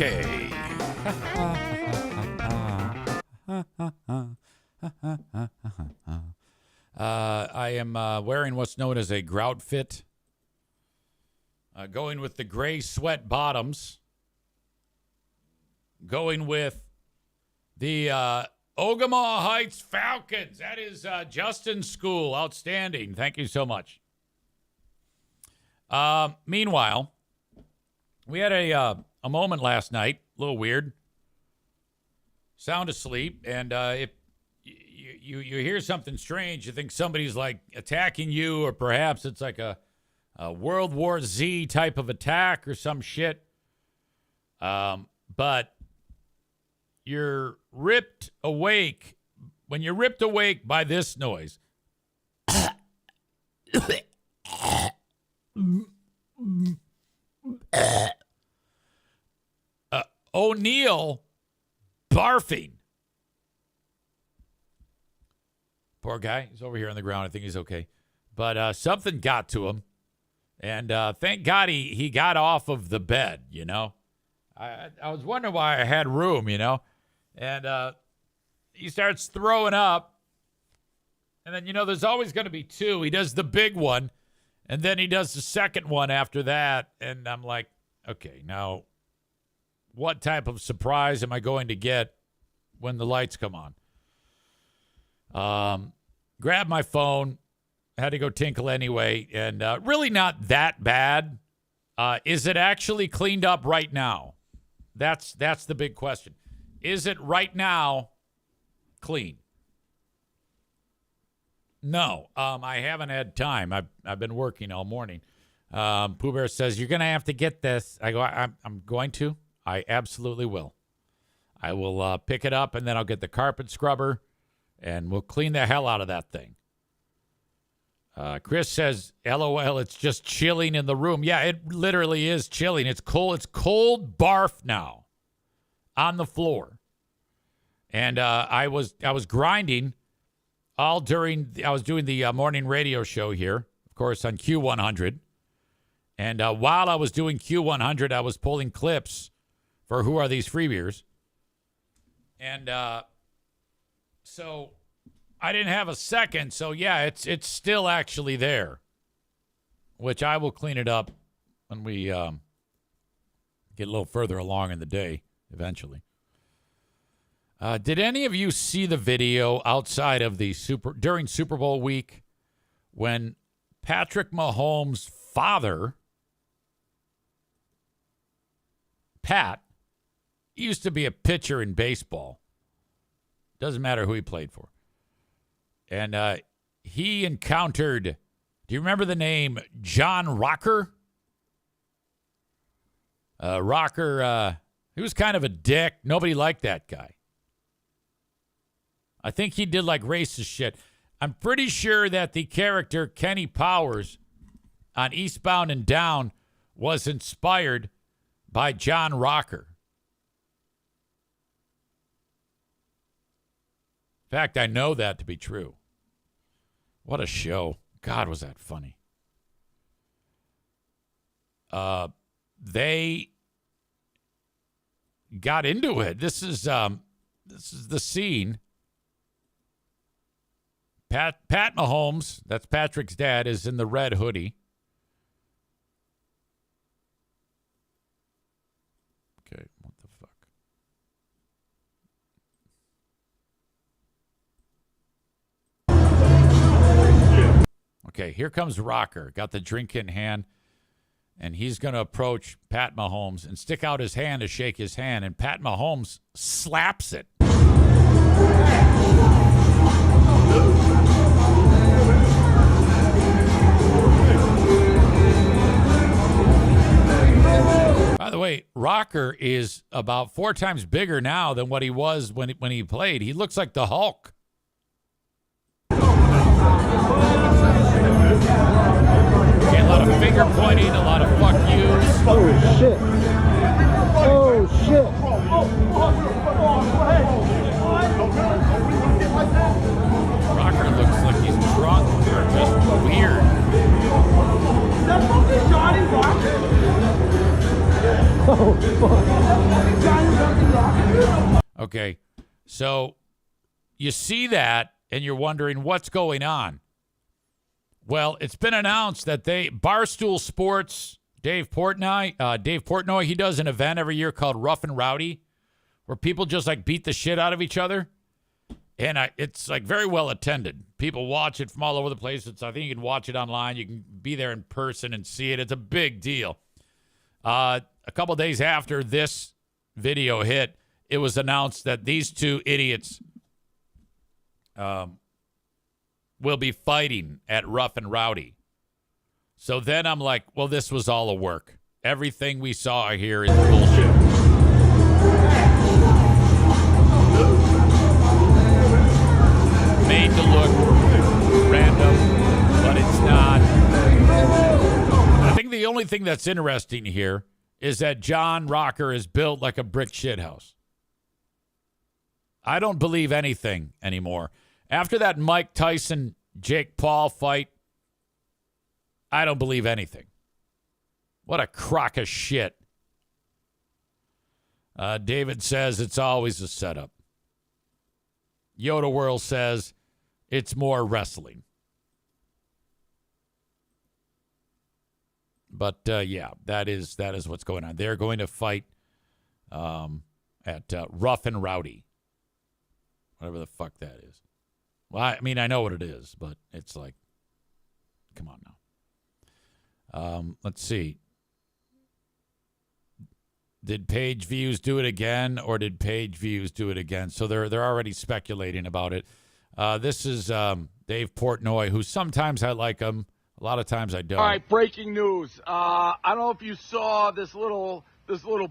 Okay. I am wearing what's known as a grout fit. Going with the gray sweat bottoms. Going with the Ogama Heights Falcons. That is Justin's school. Outstanding. Thank you so much. Meanwhile, we had a moment last night, a little weird. Sound asleep, and if you hear something strange, you think somebody's like attacking you, or perhaps it's like a World War Z type of attack or some shit. But you're ripped awake. When you're ripped awake by this noise, O'Neal barfing. Poor guy. He's over here on the ground. I think he's okay. But something got to him. And thank God he got off of the bed, you know. I was wondering why I had room, you know. And he starts throwing up. And then, you know, there's always going to be two. He does the big one. And then he does the second one after that. And I'm like, okay, now what type of surprise am I going to get when the lights come on? Grabbed my phone. Had to go tinkle anyway. And really not that bad. Is it actually cleaned up right now? That's the big question. Is it right now clean? No, I haven't had time. I've been working all morning. Pooh Bear says, you're going to have to get this. I go, I'm going to. I absolutely will. I will pick it up, and then I'll get the carpet scrubber, and we'll clean the hell out of that thing. Chris says, LOL, it's just chilling in the room. Yeah, it literally is chilling. It's cold. It's cold barf now on the floor. And I was grinding all during, I was doing the morning radio show here, of course, on Q100. And while I was doing Q100, I was pulling clips for Who Are These Free Beers. And so I didn't have a second. So, yeah, it's still actually there, which I will clean it up when we get a little further along in the day eventually. Did any of you see the video outside of the during Super Bowl week when Patrick Mahomes' father, Pat, he used to be a pitcher in baseball. Doesn't matter who he played for. And he encountered, do you remember the name John Rocker? Rocker, he was kind of a dick. Nobody liked that guy. I think he did like racist shit. I'm pretty sure that the character Kenny Powers on Eastbound and Down was inspired by John Rocker. In fact, I know that to be true. What a show. God, was that funny. They got into it. This is the scene. Pat Mahomes, that's Patrick's dad, is in the red hoodie. Okay, what the fuck? Okay, here comes Rocker. Got the drink in hand, and he's going to approach Pat Mahomes and stick out his hand to shake his hand, and Pat Mahomes slaps it. By the way, Rocker is about 4 times bigger now than what he was when he played. He looks like the Hulk. Okay, a lot of finger pointing, a lot of fuck yous. Oh, shit. Oh, shit. Rocker looks like he's drunk or just weird. Okay, so you see that and you're wondering what's going on. Well, it's been announced that Barstool Sports, Dave Portnoy, he does an event every year called Rough and Rowdy, where people just like beat the shit out of each other. And it's like very well attended. People watch it from all over the place. I think you can watch it online. You can be there in person and see it. It's a big deal. A couple days after this video hit, it was announced that these two idiots will be fighting at Rough and Rowdy. So then I'm like, well, this was all a work. Everything we saw here is bullshit. Made to look random, but it's not. the only thing that's interesting here is that John Rocker is built like a brick shithouse. I don't believe anything anymore. After that Mike Tyson, Jake Paul fight, I don't believe anything. What a crock of shit. David says it's always a setup. Yoda World says it's more wrestling. But, yeah, that is what's going on. They're going to fight at Rough and Rowdy. Whatever the fuck that is. Well, I mean, I know what it is, but it's like, come on now. Let's see. Did Page Views do it again, or did Page Views do it again? So they're already speculating about it. This is Dave Portnoy, who sometimes I like him, a lot of times I don't. All right, breaking news. I don't know if you saw this little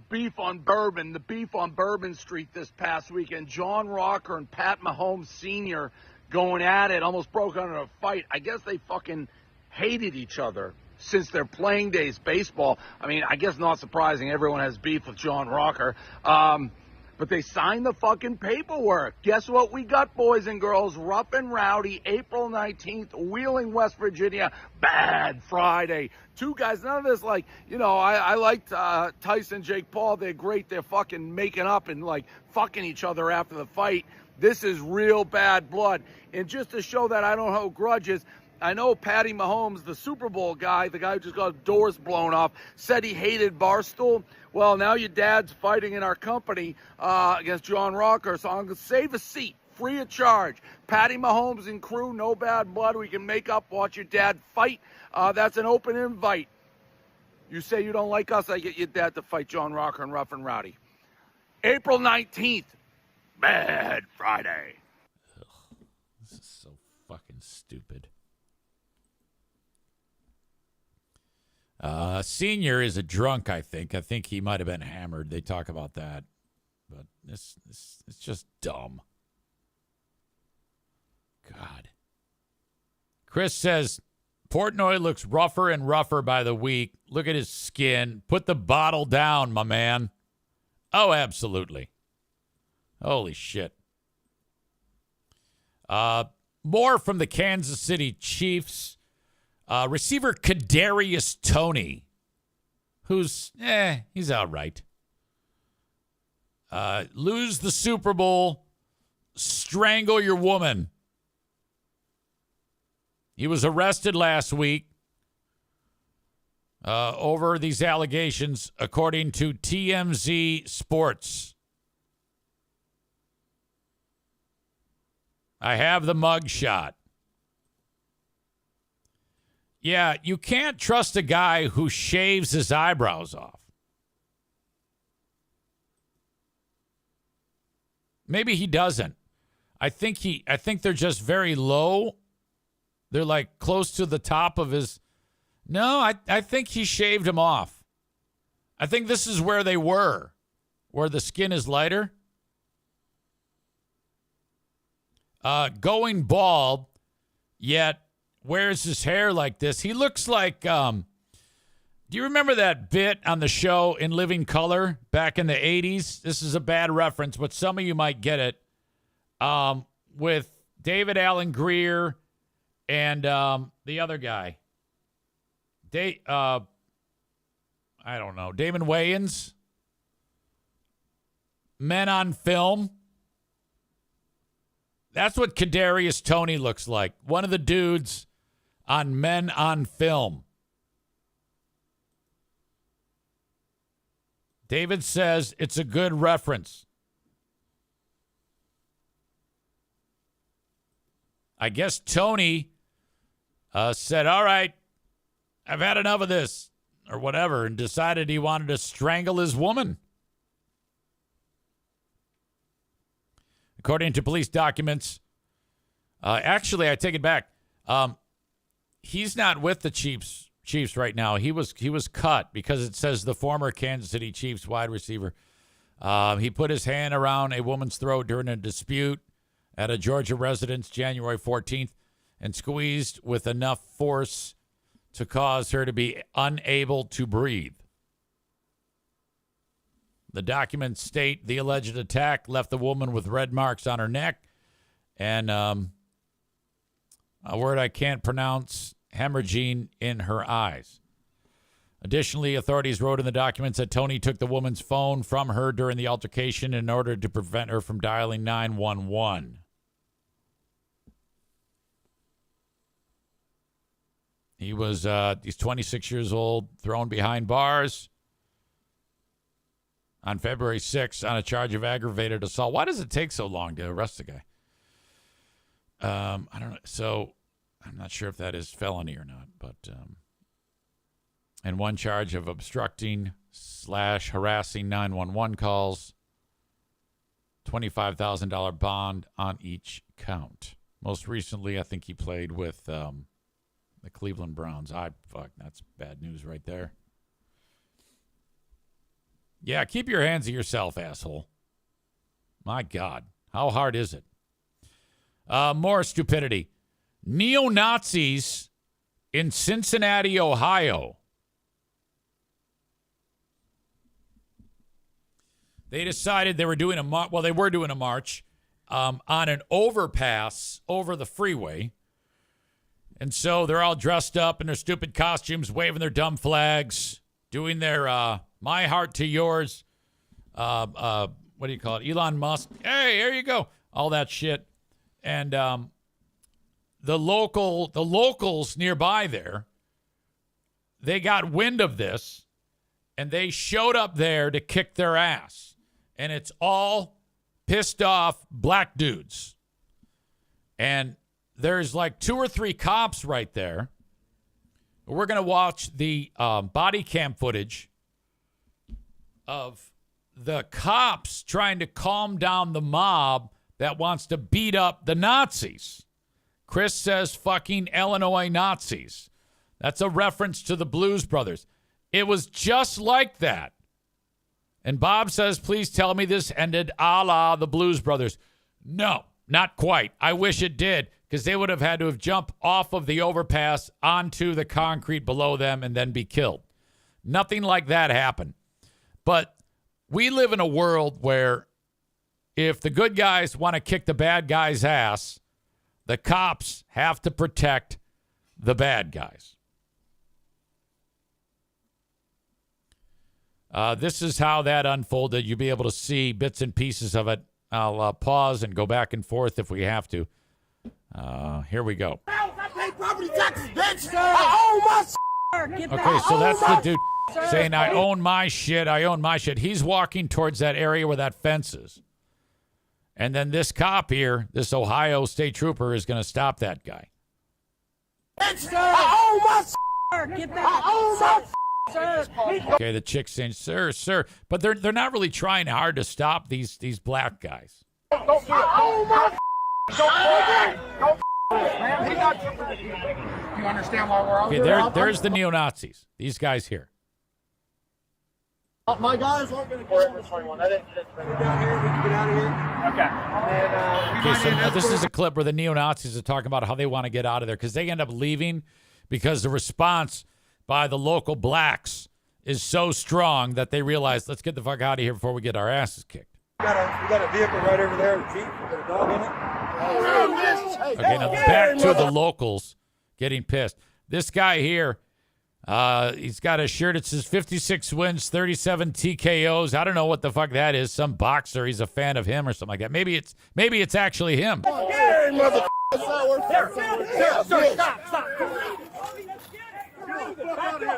beef on Bourbon, the beef on Bourbon Street this past weekend. John Rocker and Pat Mahomes Sr. going at it, almost broke out in a fight. I guess they fucking hated each other since their playing days baseball. I mean, I guess not surprising. Everyone has beef with John Rocker. But they signed the fucking paperwork. Guess what we got, boys and girls? Rough and Rowdy, April 19th, Wheeling, West Virginia. Bad Friday. Two guys, none of this like, I liked Tyson, Jake Paul. They're great. They're fucking making up and like fucking each other after the fight. This is real bad blood. And just to show that I don't hold grudges, I know Patty Mahomes, the Super Bowl guy, the guy who just got doors blown off, said he hated Barstool. Well, now your dad's fighting in our company against John Rocker, so I'm going to save a seat, free of charge. Patty Mahomes and crew, no bad blood. We can make up, watch your dad fight. That's an open invite. You say you don't like us, I get your dad to fight John Rocker and Rough and Rowdy. April 19th, Bad Friday. Ugh, this is so fucking stupid. Senior is a drunk, I think. I think he might have been hammered. They talk about that. But it's just dumb. God. Chris says, Portnoy looks rougher and rougher by the week. Look at his skin. Put the bottle down, my man. Oh, absolutely. Holy shit. More from the Kansas City Chiefs. Receiver Kadarius Toney, who's, he's all right. Lose the Super Bowl, strangle your woman. He was arrested last week over these allegations, according to TMZ Sports. I have the mug shot. Yeah, you can't trust a guy who shaves his eyebrows off. Maybe he doesn't. I think they're just very low. They're like close to the top of his. No, I think he shaved them off. I think this is where they were, where the skin is lighter. Going bald, yet wears his hair like this. He looks like, do you remember that bit on the show In Living Color back in the 80s? This is a bad reference, but some of you might get it. With David Alan Grier and the other guy. I don't know. Damon Wayans. Men on Film. That's what Kadarius Toney looks like. One of the dudes on Men on Film. David says it's a good reference. I guess Tony said, all right, I've had enough of this, or whatever, and decided he wanted to strangle his woman. According to police documents, actually, I take it back. He's not with the Chiefs right now. He was cut because it says the former Kansas City Chiefs wide receiver. He put his hand around a woman's throat during a dispute at a Georgia residence January 14th and squeezed with enough force to cause her to be unable to breathe. The documents state the alleged attack left the woman with red marks on her neck and a word I can't pronounce, hemorrhaging in her eyes. Additionally, authorities wrote in the documents that Tony took the woman's phone from her during the altercation in order to prevent her from dialing 911. He's 26 years old, thrown behind bars on February 6th on a charge of aggravated assault. Why does it take so long to arrest the guy? I don't know. So I'm not sure if that is felony or not, but and one charge of obstructing / harassing 911 calls, $25,000 bond on each count. Most recently, I think he played with the Cleveland Browns. That's bad news right there. Yeah, keep your hands to yourself, asshole. My God, how hard is it? More stupidity. Neo-Nazis in Cincinnati, Ohio. They decided they were doing a march on an overpass over the freeway. And so they're all dressed up in their stupid costumes, waving their dumb flags, doing their My Heart to Yours, what do you call it? Elon Musk. Hey, here you go. All that shit. And the locals nearby there, they got wind of this, and they showed up there to kick their ass. And it's all pissed off black dudes. And there's like 2 or 3 cops right there. We're going to watch the body cam footage of the cops trying to calm down the mob that wants to beat up the Nazis. Chris says fucking Illinois Nazis. That's a reference to the Blues Brothers. It was just like that. And Bob says, please tell me this ended a la the Blues Brothers. No, not quite. I wish it did, because they would have had to have jumped off of the overpass onto the concrete below them and then be killed. Nothing like that happened. But we live in a world where if the good guys want to kick the bad guys' ass, the cops have to protect the bad guys. This is how that unfolded. You'll be able to see bits and pieces of it. I'll pause and go back and forth if we have to. Here we go. Okay, so that's the dude saying, I own my shit, I own my shit. He's walking towards that area where that fence is. And then this cop here, this Ohio state trooper, is going to stop that guy. Okay, the chick's saying, sir. But they're not really trying hard to stop these black guys. Don't do it. You understand why we're out here? There's the neo-Nazis. These guys here. My guys aren't going to go over 21. I didn't get down here. We can get out of here. Okay. Okay, so this is a clip where the neo-Nazis are talking about how they want to get out of there because they end up leaving because the response by the local blacks is so strong that they realize, let's get the fuck out of here before we get our asses kicked. We got a vehicle right over there, a Jeep with a dog in it. Okay, now back to the locals getting pissed. This guy here, he's got a shirt that says 56 wins, 37 TKOs. I don't know what the fuck that is. Some boxer. He's a fan of him or something like that. Maybe it's actually him. Hey, mother. Stop.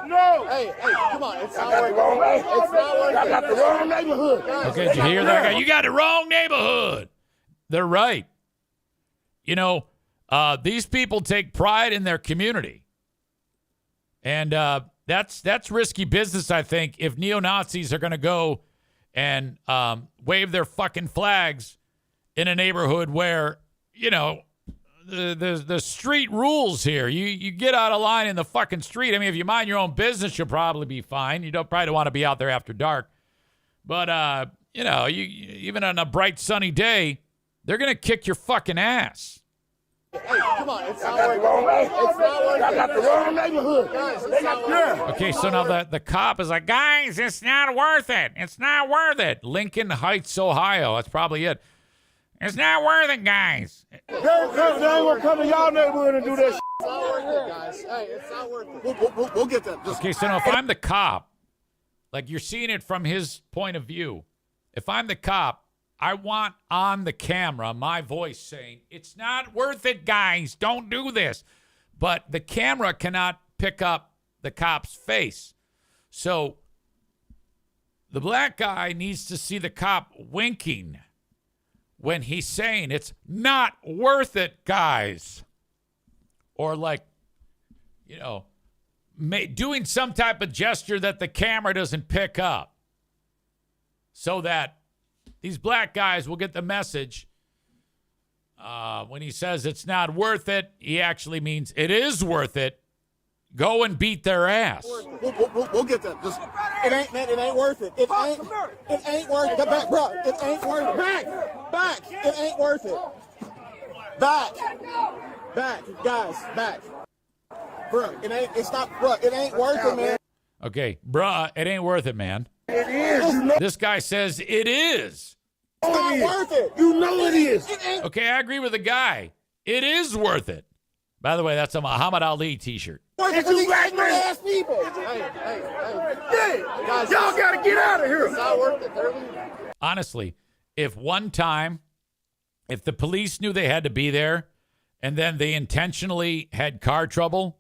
No. Hey, come on. It's not working. I got the wrong neighborhood. Okay, did you hear that guy? You got the wrong neighborhood. They're right. You know, these people take pride in their community. And that's risky business, I think, if neo-Nazis are going to go and wave their fucking flags in a neighborhood where, you know, the street rules here. You get out of line in the fucking street. I mean, if you mind your own business, you'll probably be fine. You probably don't want to be out there after dark. But, you know, you even on a bright, sunny day, they're going to kick your fucking ass. Hey, come on, it's not worth it. It's not worth it. I got the wrong neighborhood. Guys, it's not worth it. Okay, so now the cop is like, guys, it's not worth it. It's not worth it. Lincoln Heights, Ohio. That's probably it. It's not worth it, guys. They ain't gonna come to y'all neighborhood and do that. It's not worth it, guys. Hey, it's not worth it. We'll get that. Okay, so now if I'm the cop, like you're seeing it from his point of view, if I'm the cop, I want on the camera my voice saying, it's not worth it, guys. Don't do this. But the camera cannot pick up the cop's face. So the black guy needs to see the cop winking when he's saying, it's not worth it, guys. Or like, you know, doing some type of gesture that the camera doesn't pick up so that these black guys will get the message. When he says it's not worth it, he actually means it is worth it. Go and beat their ass. We'll get that. Just, it ain't worth it. It ain't worth it. Back, bro. It ain't worth it. Back. It ain't worth it. Back, guys. Back. Bro, it ain't worth it, man. Okay, bruh, it ain't worth it, man. It is. This guy says it is. It's not worth it. You know it is. Okay, I agree with the guy. It is worth it. By the way, that's a Muhammad Ali t-shirt. It's you black ass people. Hey. Guys, y'all got to get out of here. It's not worth it. Honestly, if the police knew they had to be there and then they intentionally had car trouble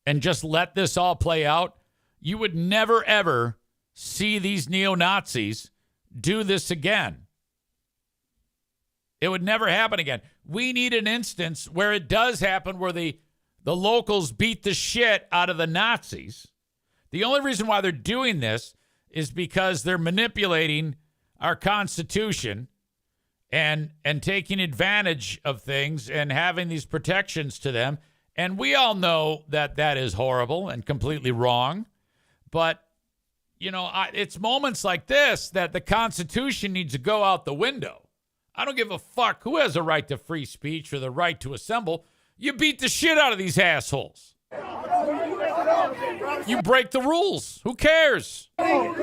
and just let this all play out, you would never, ever see these neo-Nazis do this again. It would never happen again. We need an instance where it does happen, where the locals beat the shit out of the Nazis. The only reason why they're doing this is because they're manipulating our Constitution and taking advantage of things and having these protections to them. And we all know that that is horrible and completely wrong. But, you know, it's moments like this that the Constitution needs to go out the window. I don't give a fuck who has a right to free speech or the right to assemble. You beat the shit out of these assholes. You break the rules. Who cares? Get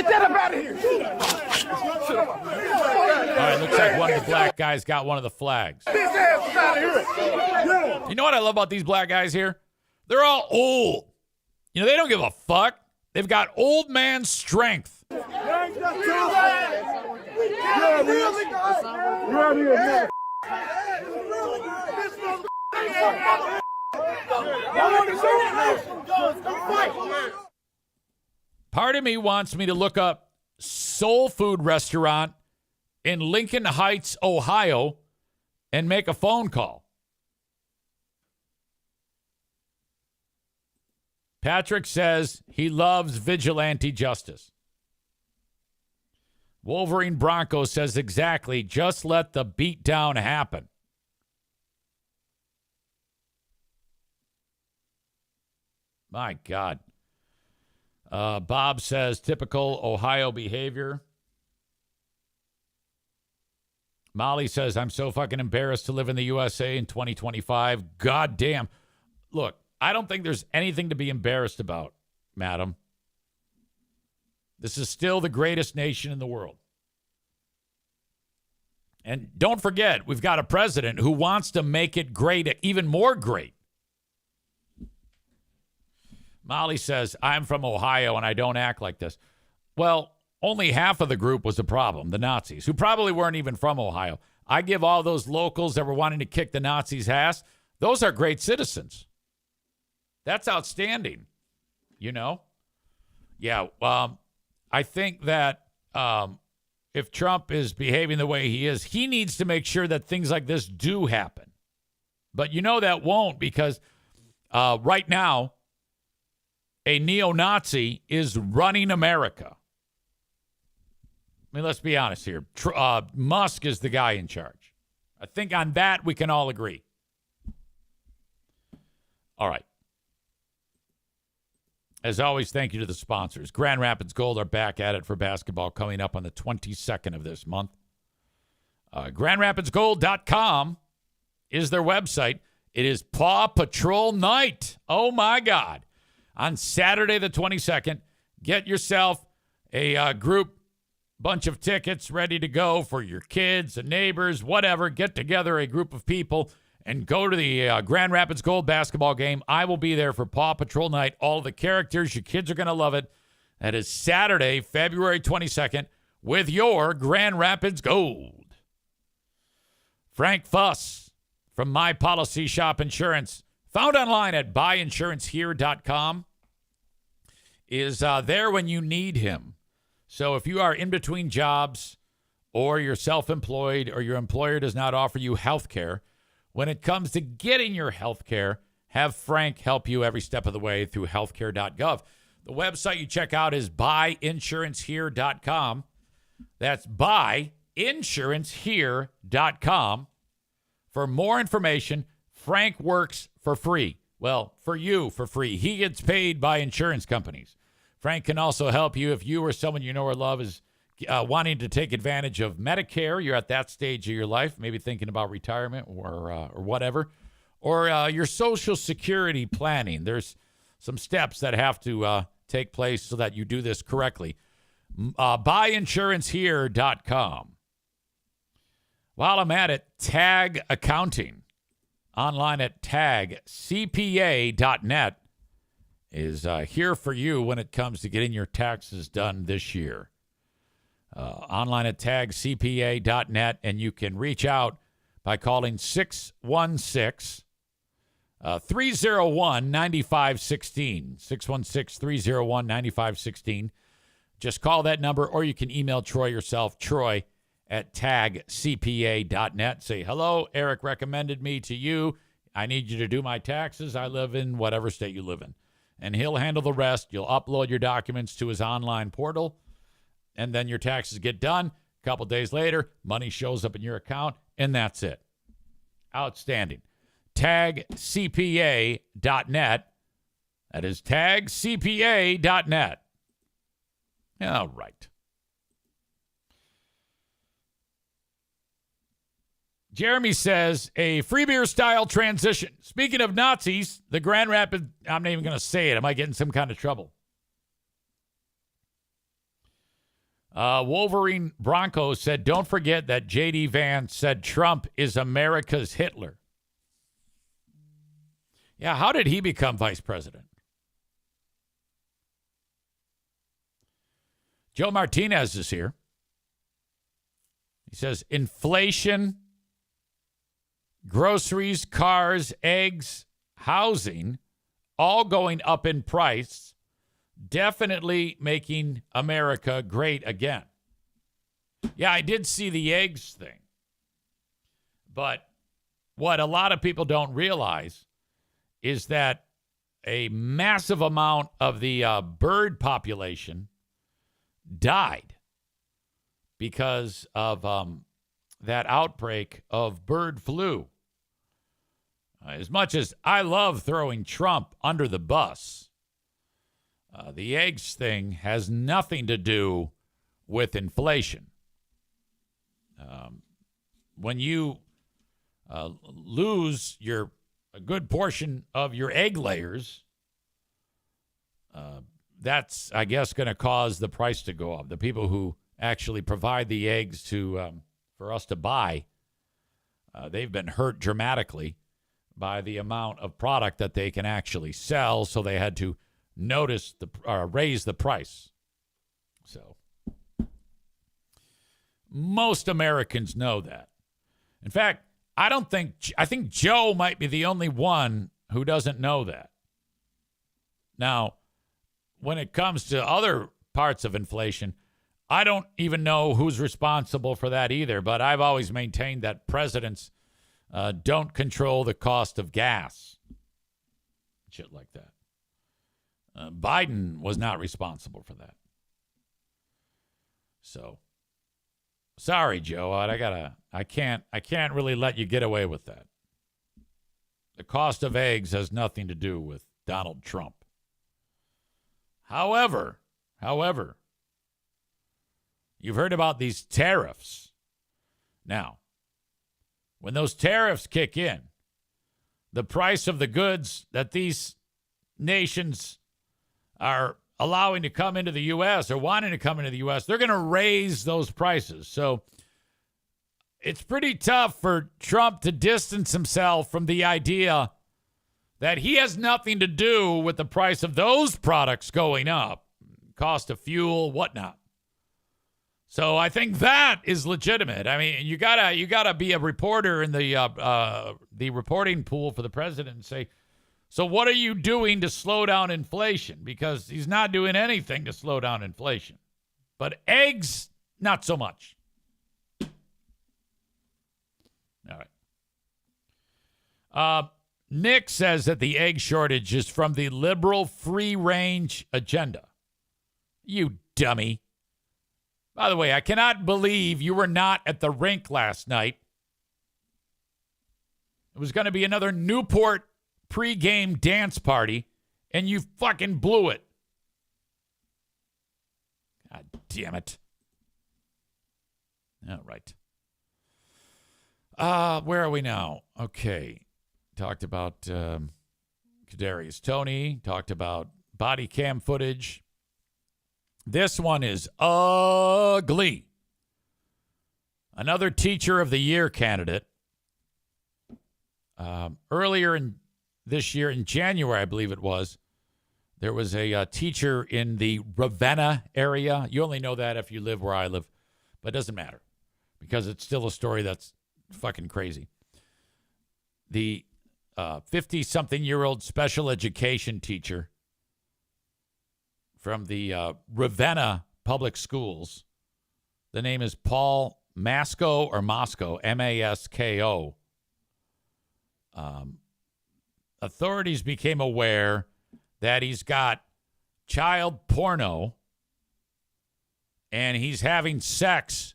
that up out of here. All right, looks like one of the black guys got one of the flags. This ass is out of here. You know what I love about these black guys here? They're all old. You know, they don't give a fuck. They've got old man strength. Part of me wants me to look up soul food restaurant in Lincoln Heights, Ohio, and make a phone call. Patrick says he loves vigilante justice. Wolverine Bronco says exactly, just let the beatdown happen. My God. Bob says typical Ohio behavior. Molly says, I'm so fucking embarrassed to live in the USA in 2025. God damn. Look, I don't think there's anything to be embarrassed about, madam. This is still the greatest nation in the world. And don't forget, we've got a president who wants to make it great, even more great. Molly says, I'm from Ohio and I don't act like this. Well, only half of the group was the problem, the Nazis, who probably weren't even from Ohio. I give all those locals that were wanting to kick the Nazis' ass, those are great citizens. That's outstanding, you know? Yeah, I think that if Trump is behaving the way he is, he needs to make sure that things like this do happen. But you know that won't, because right now, a neo-Nazi is running America. I mean, let's be honest here. Musk is the guy in charge. I think on that we can all agree. All right. As always, thank you to the sponsors. Grand Rapids Gold are back at it for basketball coming up on the 22nd of this month. GrandRapidsGold.com is their website. It is Paw Patrol Night. Oh, my God. On Saturday the 22nd, get yourself a group bunch of tickets ready to go for your kids and neighbors, whatever. Get together a group of people and go to the Grand Rapids Gold basketball game. I will be there for Paw Patrol Night. All the characters, your kids are going to love it. That is Saturday, February 22nd, with your Grand Rapids Gold. Frank Fuss from My Policy Shop Insurance, found online at buyinsurancehere.com, is there when you need him. So if you are in between jobs or you're self-employed or your employer does not offer you health care, when it comes to getting your health care, have Frank help you every step of the way through healthcare.gov. The website you check out is buyinsurancehere.com. That's buyinsurancehere.com. For more information, Frank works for free. Well, for you for free. He gets paid by insurance companies. Frank can also help you if you or someone you know or love is wanting to take advantage of Medicare. You're at that stage of your life, maybe thinking about retirement or whatever. Or your Social Security planning. There's some steps that have to take place so that you do this correctly. Buyinsurancehere.com. While I'm at it, Tag Accounting, online at tagcpa.net, is here for you when it comes to getting your taxes done this year. Online at tagcpa.net, and you can reach out by calling 616-301-9516. 616-301-9516. Just call that number, or you can email Troy yourself, Troy at tagcpa.net. Say, hello, Eric recommended me to you. I need you to do my taxes. I live in whatever state you live in. And he'll handle the rest. You'll upload your documents to his online portal, and then your taxes get done. A couple days later, money shows up in your account, and that's it. Outstanding. Tagcpa.net. That is tagcpa.net. All right. Jeremy says, a free beer style transition. Speaking of Nazis, the Grand Rapids, I'm not even going to say it. I might get in some kind of trouble. Wolverine Bronco said, don't forget that J.D. Vance said Trump is America's Hitler. Yeah, how did he become vice president? Joe Martinez is here. He says, inflation, groceries, cars, eggs, housing, all going up in price, definitely making America great again. Yeah, I did see the eggs thing. But what a lot of people don't realize is that a massive amount of the bird population died because of that outbreak of bird flu. As much as I love throwing Trump under the bus, the eggs thing has nothing to do with inflation. When you lose a good portion of your egg layers, that's, I guess, going to cause the price to go up. The people who actually provide the eggs for us to buy, they've been hurt dramatically by the amount of product that they can actually sell, so they had to raise the price. So most Americans know that. In fact, I think Joe might be the only one who doesn't know that. Now, when it comes to other parts of inflation, I don't even know who's responsible for that either, but I've always maintained that presidents don't control the cost of gas. Shit like that. Biden was not responsible for that. So, sorry, Joe. I can't really let you get away with that. The cost of eggs has nothing to do with Donald Trump. However, you've heard about these tariffs. Now, when those tariffs kick in, the price of the goods that these nations are allowing to come into the U.S. or wanting to come into the U.S., they're going to raise those prices. So it's pretty tough for Trump to distance himself from the idea that he has nothing to do with the price of those products going up, cost of fuel, whatnot. So I think that is legitimate. I mean, you gotta be a reporter in the reporting pool for the president and say, so what are you doing to slow down inflation? Because he's not doing anything to slow down inflation. But eggs, not so much. All right. Nick says that the egg shortage is from the liberal free-range agenda. You dummy. By the way, I cannot believe you were not at the rink last night. It was going to be another Newport pregame dance party, and you fucking blew it. God damn it. All right. Where are we now? Okay. Talked about Kadarius Toney. Talked about body cam footage. This one is ugly. Another Teacher of the Year candidate. Earlier in this year, in January, I believe it was, there was a teacher in the Ravenna area. You only know that if you live where I live, but it doesn't matter because it's still a story that's fucking crazy. The 50-something-year-old special education teacher from the Ravenna Public Schools. The name is Paul Masko or Moscow, M-A-S-K-O. Authorities became aware that he's got child porno and he's having sex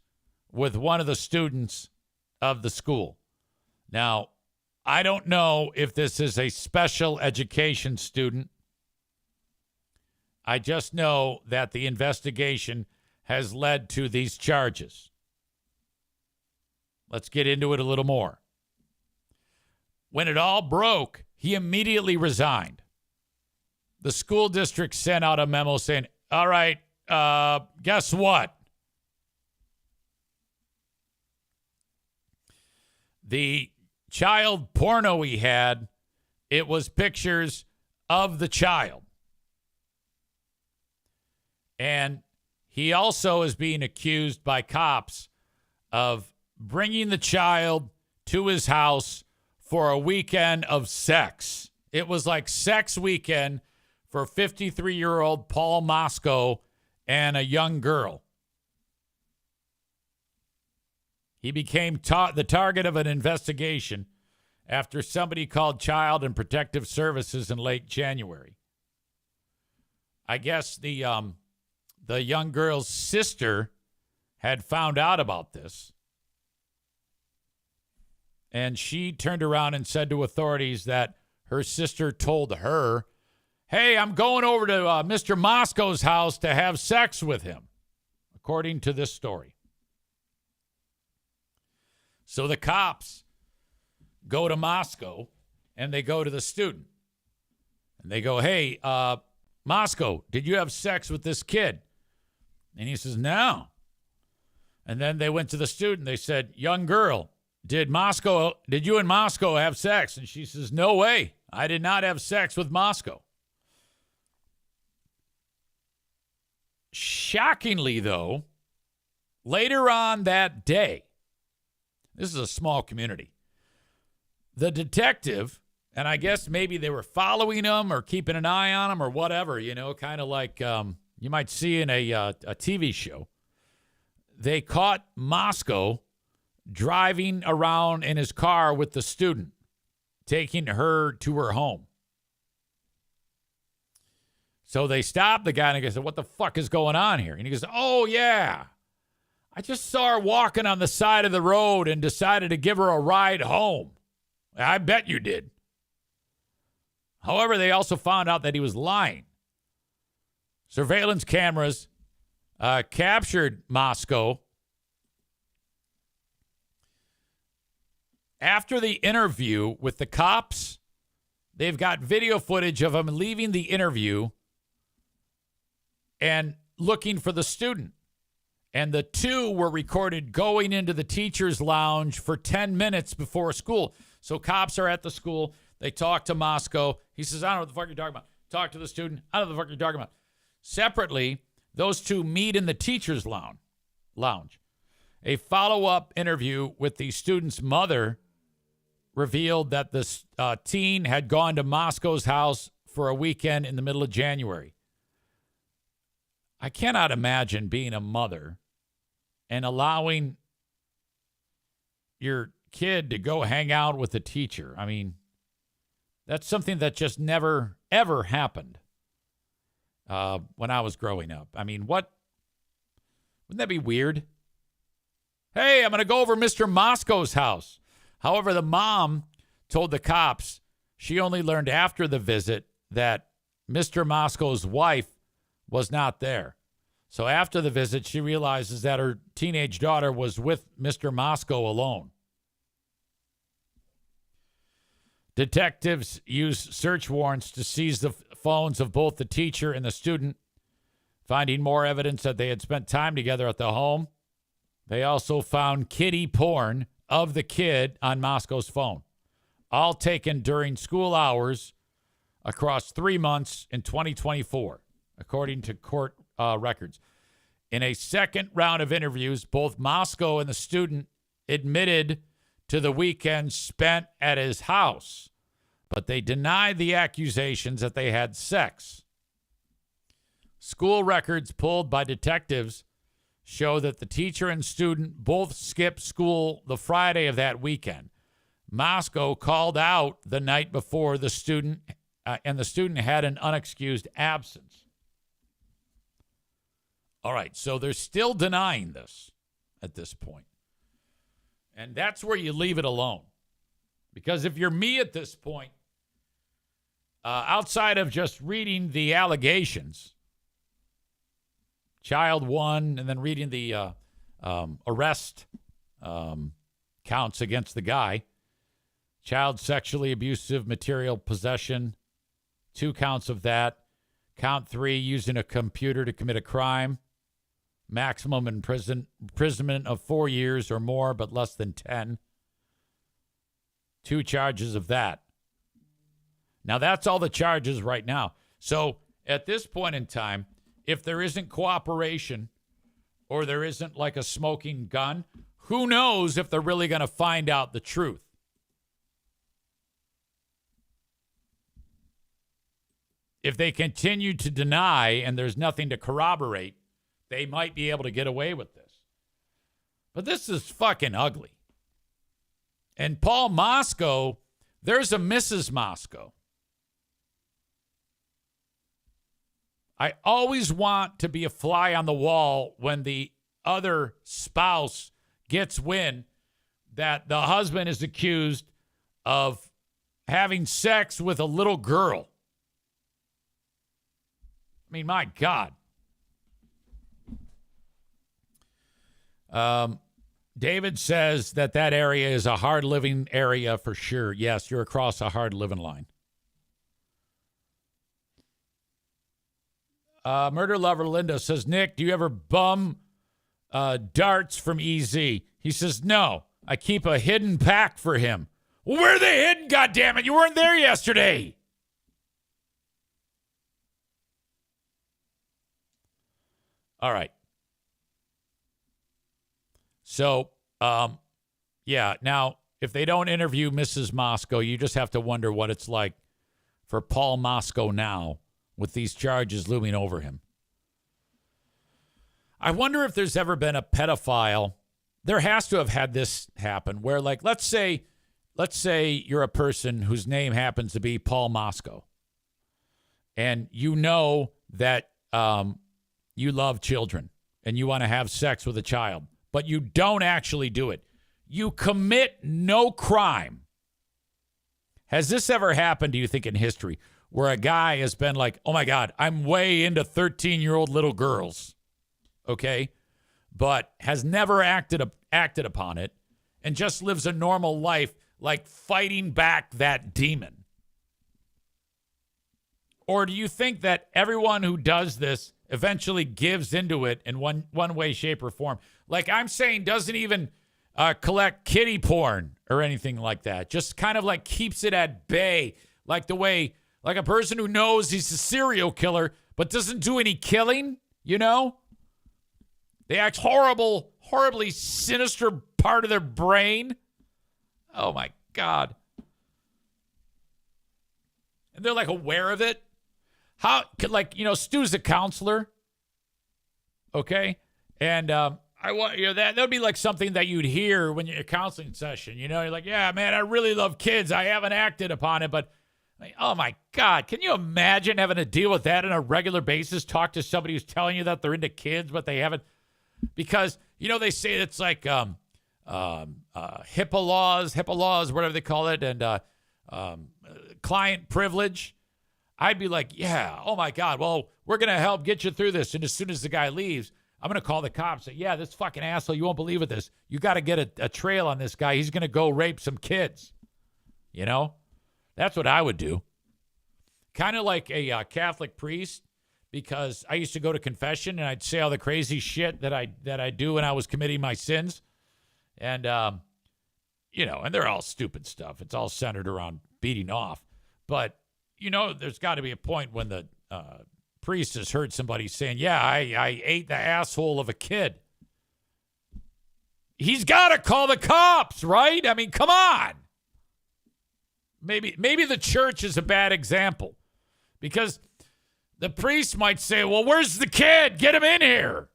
with one of the students of the school. Now, I don't know if this is a special education student. I just know that the investigation has led to these charges. Let's get into it a little more. When it all broke, he immediately resigned. The school district sent out a memo saying, all right, guess what? The child porno he had, it was pictures of the child. And he also is being accused by cops of bringing the child to his house for a weekend of sex. It was like sex weekend for 53-year-old Paul Moscow and a young girl. He became the target of an investigation after somebody called Child and Protective Services in late January. I guess the young girl's sister had found out about this. And she turned around and said to authorities that her sister told her, hey, I'm going over to Mr. Moscow's house to have sex with him, according to this story. So the cops go to Moscow and they go to the student. And they go, hey, Moscow, did you have sex with this kid? And he says, no. And then they went to the student. They said, young girl, did you and Moscow have sex? And she says, no way. I did not have sex with Moscow. Shockingly, though, later on that day, this is a small community, the detective, and I guess maybe they were following him or keeping an eye on him or whatever, kind of like you might see in a TV show. They caught Moscow driving around in his car with the student, taking her to her home. So they stopped the guy and they said, what the fuck is going on here? And he goes, oh, yeah. I just saw her walking on the side of the road and decided to give her a ride home. I bet you did. However, they also found out that he was lying. Surveillance cameras captured Moscow After the interview with the cops, they've got video footage of him leaving the interview and looking for the student. And the two were recorded going into the teacher's lounge for 10 minutes before school. So cops are at the school. They talk to Moscow. He says, I don't know what the fuck you're talking about. Talk to the student. I don't know what the fuck you're talking about. Separately, those two meet in the teacher's lounge. A follow-up interview with the student's mother revealed that the teen had gone to Moscow's house for a weekend in the middle of January. I cannot imagine being a mother and allowing your kid to go hang out with a teacher. I mean, that's something that just never, ever happened when I was growing up. I mean, wouldn't that be weird? Hey, I'm going to go over Mr. Moscow's house. However, the mom told the cops she only learned after the visit that Mr. Moscow's wife was not there. So after the visit, she realizes that her teenage daughter was with Mr. Moscow alone. Detectives used search warrants to seize the phones of both the teacher and the student, finding more evidence that they had spent time together at the home. They also found kiddie porn of the kid on Moscow's phone, all taken during school hours across 3 months in 2024, according to court records. In a second round of interviews, both Moscow and the student admitted to the weekend spent at his house, but they denied the accusations that they had sex. School records pulled by detectives show that the teacher and student both skipped school the Friday of that weekend. Moscow called out the night before the student, and the student had an unexcused absence. All right, so they're still denying this at this point. And that's where you leave it alone. Because if you're me at this point, outside of just reading the allegations, child one, and then reading the arrest counts against the guy, child sexually abusive material possession, 2 counts of that. Count 3, using a computer to commit a crime. Maximum imprisonment of 4 years or more, but less than 10. 2 charges of that. Now, that's all the charges right now. So, at this point in time, if there isn't cooperation or there isn't like a smoking gun, who knows if they're really going to find out the truth? If they continue to deny and there's nothing to corroborate, they might be able to get away with this. But this is fucking ugly. And Paul Moscow, there's a Mrs. Moscow. I always want to be a fly on the wall when the other spouse gets wind that the husband is accused of having sex with a little girl. I mean, my God. David says that area is a hard living area for sure. Yes, you're across a hard living line. Murder Lover Linda says, Nick, do you ever bum darts from EZ? He says, no, I keep a hidden pack for him. Well, where are they hidden, goddammit? You weren't there yesterday. All right. So, yeah, now, if they don't interview Mrs. Moscow, you just have to wonder what it's like for Paul Moscow now with these charges looming over him. I wonder if there's ever been a pedophile. There has to have had this happen where, like, let's say you're a person whose name happens to be Paul Moscow, and you know that you love children and you want to have sex with a child, but you don't actually do it. You commit no crime. Has this ever happened, do you think, in history, where a guy has been like, oh, my God, I'm way into 13-year-old little girls, okay, but has never acted upon it and just lives a normal life like fighting back that demon? Or do you think that everyone who does this eventually gives into it in one way, shape, or form? Like I'm saying, doesn't even collect kiddie porn or anything like that. Just kind of like keeps it at bay, like the way, like a person who knows he's a serial killer but doesn't do any killing, you know? They act horribly sinister part of their brain. Oh my God. And they're like aware of it. How, like, you know, Stu's a counselor. Okay. And I want, you know, that would be like something that you'd hear when you're in a counseling session. You know, you're like, yeah, man, I really love kids. I haven't acted upon it, but like, oh my God, can you imagine having to deal with that on a regular basis? Talk to somebody who's telling you that they're into kids, but they haven't. Because, you know, they say it's like HIPAA laws, whatever they call it, and client privilege. I'd be like, yeah, oh my God, well, we're going to help get you through this. And as soon as the guy leaves, I'm going to call the cops. Say, yeah, this fucking asshole, you won't believe it. This, you got to get a trail on this guy. He's going to go rape some kids. You know, that's what I would do. Kind of like a Catholic priest, because I used to go to confession and I'd say all the crazy shit that I do when I was committing my sins. And, you know, and they're all stupid stuff. It's all centered around beating off. But, you know, there's got to be a point when the priest has heard somebody saying, yeah, I ate the asshole of a kid. He's got to call the cops, right? I mean, come on. Maybe the church is a bad example, because the priest might say, well, where's the kid? Get him in here.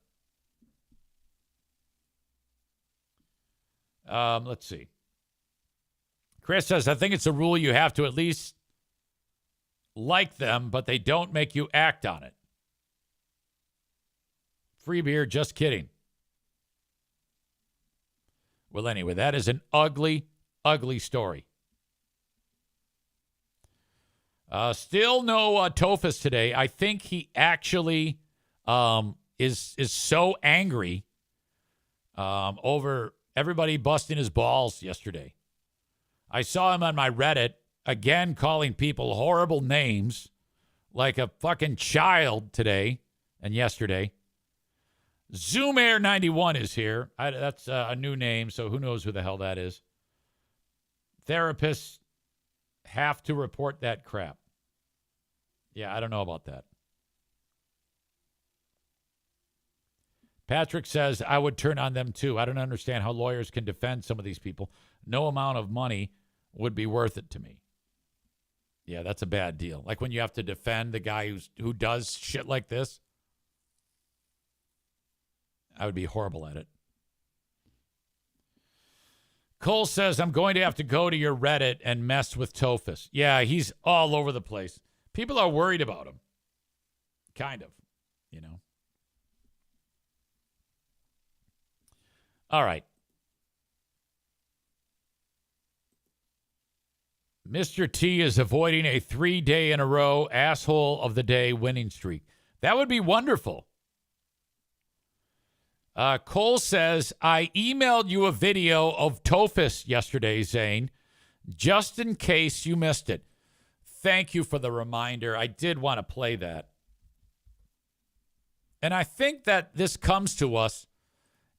Let's see. Chris says, I think it's a rule you have to at least like them, but they don't make you act on it. Free beer, just kidding. Well, anyway, that is an ugly, ugly story. Still no Tophus today. I think he actually is so angry over everybody busting his balls yesterday. I saw him on my Reddit, again calling people horrible names like a fucking child today and yesterday. Zoom Air 91 is here. That's a new name, so who knows who the hell that is. Therapists have to report that crap. Yeah, I don't know about that. Patrick says, I would turn on them too. I don't understand how lawyers can defend some of these people. No amount of money would be worth it to me. Yeah, that's a bad deal. Like when you have to defend the guy who does shit like this. I would be horrible at it. Cole says, I'm going to have to go to your Reddit and mess with Tophus. Yeah, he's all over the place. People are worried about him. Kind of, you know. All right. Mr. T is avoiding a 3-day in a row asshole of the day winning streak. That would be wonderful. Cole says, I emailed you a video of Tophus yesterday, Zane, just in case you missed it. Thank you for the reminder. I did want to play that. And I think that this comes to us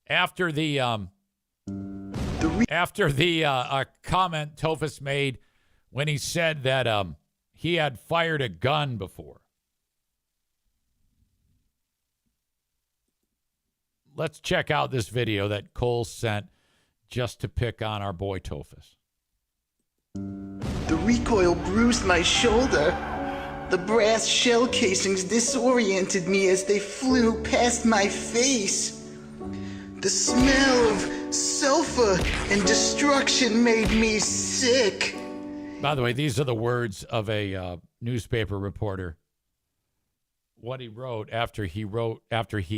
after the comment Tophus made when he said that he had fired a gun before. Let's check out this video that Cole sent just to pick on our boy Tophus. The recoil bruised my shoulder. The brass shell casings disoriented me as they flew past my face. The smell of sulfur and destruction made me sick. By the way, these are the words of a newspaper reporter. What he wrote after he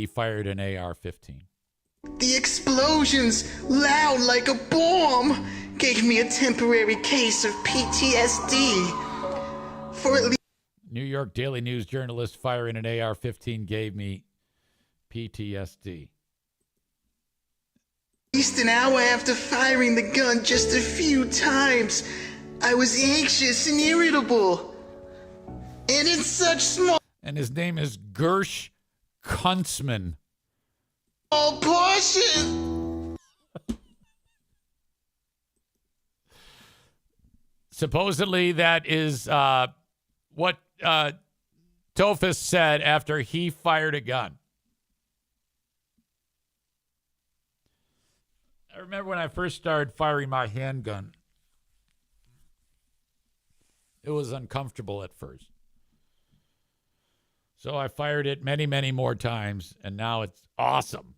fired an AR-15. The explosions, loud like a bomb, gave me a temporary case of PTSD. For at least New York Daily News journalist firing an AR-15 gave me PTSD. least an hour after firing the gun just a few times. I was anxious and irritable. And in such small And his name is Gersh Kuntzman. portions. Supposedly, that is what Tophus said after he fired a gun. I remember when I first started firing my handgun, it was uncomfortable at first. So I fired it many, many more times, and now it's awesome.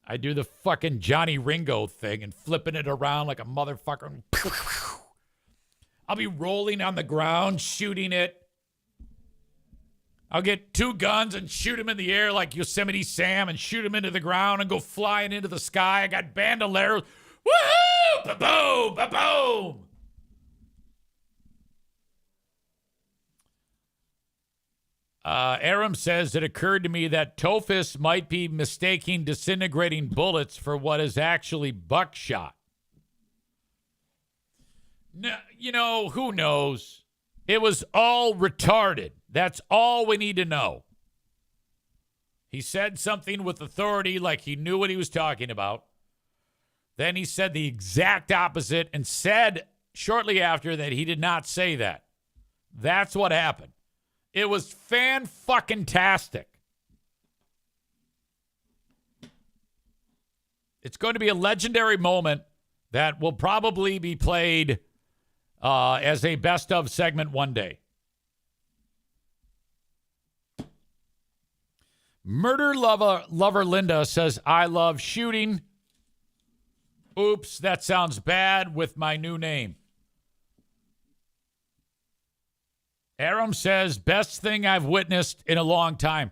I do the fucking Johnny Ringo thing and flipping it around like a motherfucker. I'll be rolling on the ground, shooting it. I'll get two guns and shoot them in the air like Yosemite Sam and shoot them into the ground and go flying into the sky. I got bandoliers. Woohoo! Ba-boom! Ba-boom! Aram says, it occurred to me that Tophus might be mistaking disintegrating bullets for what is actually buckshot. No, you know, who knows? It was all retarded. That's all we need to know. He said something with authority like he knew what he was talking about. Then he said the exact opposite and said shortly after that he did not say that. That's what happened. It was fan-fucking-tastic. It's going to be a legendary moment that will probably be played as a best-of segment one day. Murder lover Linda says, I love shooting. Oops, that sounds bad with my new name. Aram says, best thing I've witnessed in a long time.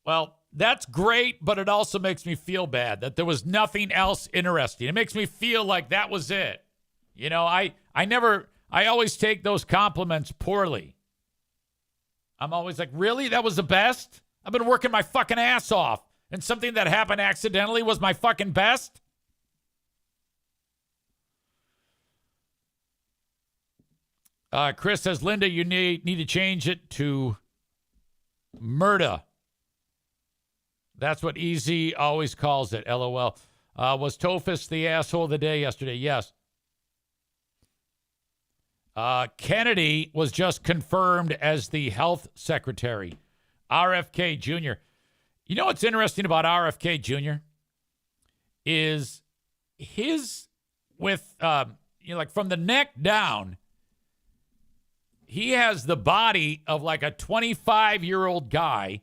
Well, that's great, but it also makes me feel bad that there was nothing else interesting. It makes me feel like that was it. You know, I always take those compliments poorly. I'm always like, really? That was the best? I've been working my fucking ass off, and something that happened accidentally was my fucking best? Chris says, Linda, you need to change it to Murda. That's what Easy always calls it, LOL. Was Tophus the asshole of the day yesterday? Yes. Kennedy was just confirmed as the health secretary. RFK Jr. You know what's interesting about RFK Jr. is his with, like from the neck down, he has the body of like a 25-year-old guy.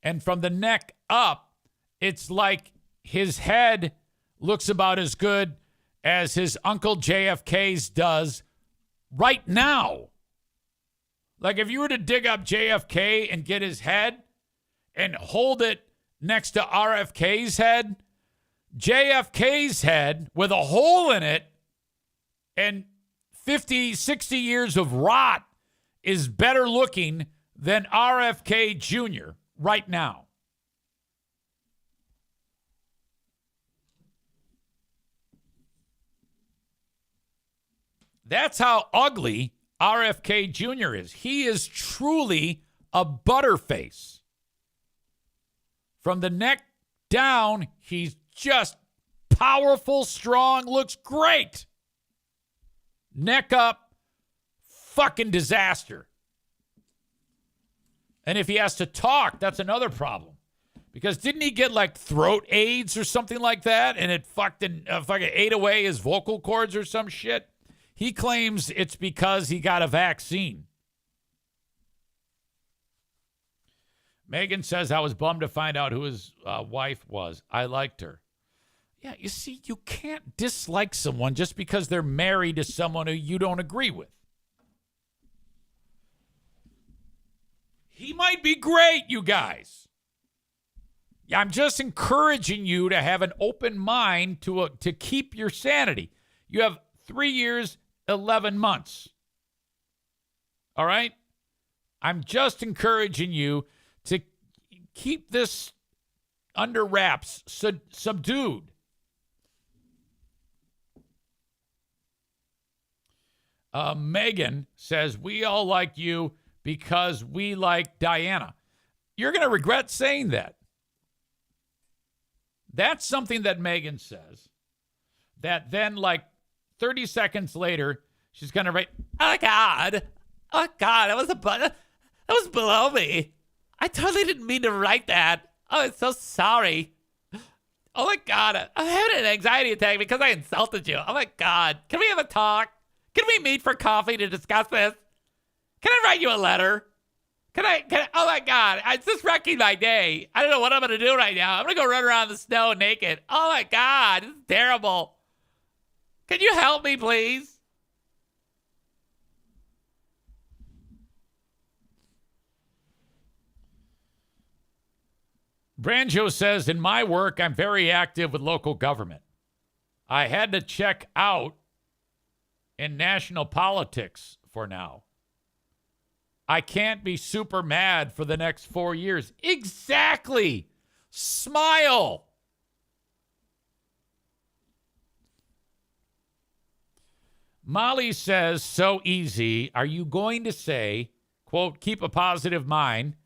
And from the neck up, it's like his head looks about as good as his Uncle JFK's does right now. Like if you were to dig up JFK and get his head and hold it next to RFK's head, JFK's head with a hole in it and 50, 60 years of rot is better looking than RFK Jr. right now. That's how ugly RFK Jr. is. He is truly a butterface. From the neck down, he's just powerful, strong, looks great. Neck up, fucking disaster. And if he has to talk, that's another problem. Because didn't he get like throat AIDS or something like that? And it fucking ate away his vocal cords or some shit? He claims it's because he got a vaccine. Megan says, I was bummed to find out who his wife was. I liked her. Yeah, you see, you can't dislike someone just because they're married to someone who you don't agree with. He might be great, you guys. Yeah, I'm just encouraging you to have an open mind to keep your sanity. You have 3 years, 11 months. All right? I'm just encouraging you to keep this under wraps, subdued. Megan says, we all like you because we like Diana. You're going to regret saying that. That's something that Megan says. That then, like 30 seconds later, she's going to write, oh, God, that was below me. I totally didn't mean to write that. Oh, I'm so sorry. Oh, my God, I'm having an anxiety attack because I insulted you. Oh, my God. Can we have a talk? Can we meet for coffee to discuss this? Can I write you a letter? Oh, my God, it's just wrecking my day. I don't know what I'm going to do right now. I'm going to go run around in the snow naked. Oh, my God, this is terrible. Can you help me, please? Branjo says, in my work, I'm very active with local government. I had to check out in national politics for now. I can't be super mad for the next 4 years. Exactly. Smile. Molly says, so easy. Are you going to say, quote, keep a positive mind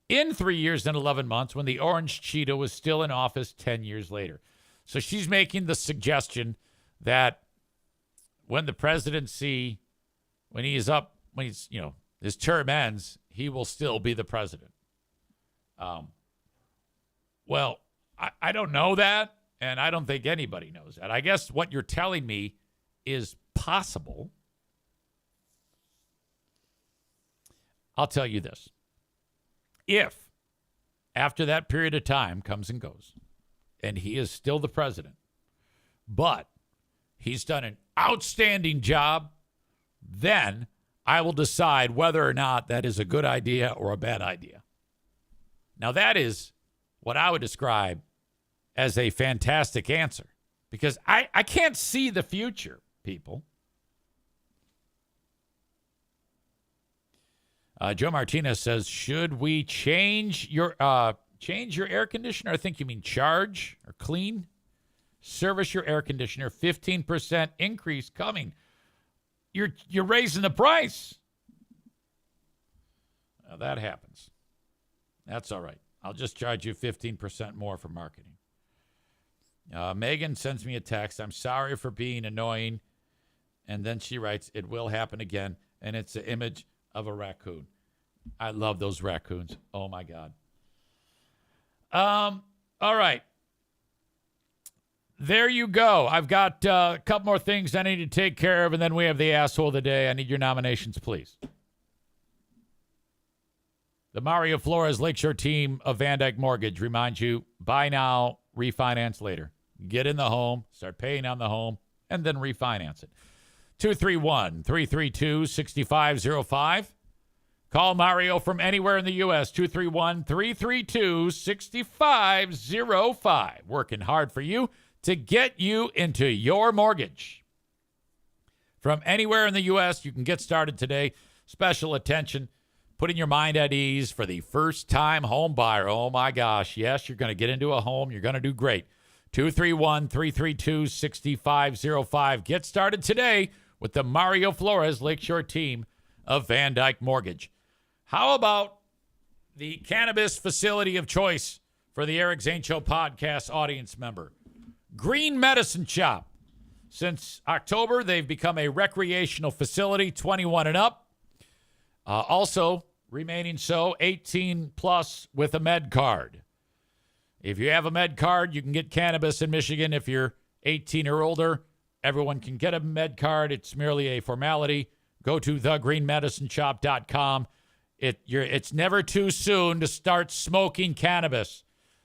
in 3 years and 11 months when the orange cheetah was still in office 10 years later? So she's making the suggestion that when the presidency, when he's, his term ends, he will still be the president. Well, I don't know that, and I don't think anybody knows that. I guess what you're telling me is possible. I'll tell you this. If, after that period of time comes and goes, and he is still the president, but he's done an outstanding job, then I will decide whether or not that is a good idea or a bad idea. Now, that is what I would describe as a fantastic answer, because I can't see the future, people. Joe Martinez says, should we change your air conditioner? I think you mean charge or clean. Service your air conditioner. 15% increase coming. You're raising the price. Now, that happens. That's all right. I'll just charge you 15% more for marketing. Megan sends me a text. I'm sorry for being annoying. And then she writes, it will happen again. And it's an image of a raccoon. I love those raccoons. Oh, my God. All right. There you go. I've got a couple more things I need to take care of, and then we have the asshole of the day. I need your nominations, please. The Mario Flores Lakeshore team of Van Dyke Mortgage reminds you, buy now, refinance later. Get in the home, start paying on the home, and then refinance it. 231-332-6505. Call Mario from anywhere in the U.S., 231-332-6505. Working hard for you to get you into your mortgage. From anywhere in the U.S., you can get started today. Special attention, putting your mind at ease for the first-time home buyer. Oh, my gosh. Yes, you're going to get into a home. You're going to do great. 231-332-6505. Get started today with the Mario Flores Lakeshore team of Van Dyke Mortgage. How about the cannabis facility of choice for the Eric Zane Show podcast audience member? Green Medicine Shop. Since October, they've become a recreational facility, 21 and up. Also, remaining so, 18 plus with a med card. If you have a med card, you can get cannabis in Michigan. If you're 18 or older, everyone can get a med card. It's merely a formality. Go to thegreenmedicineshop.com. It's never too soon to start smoking cannabis.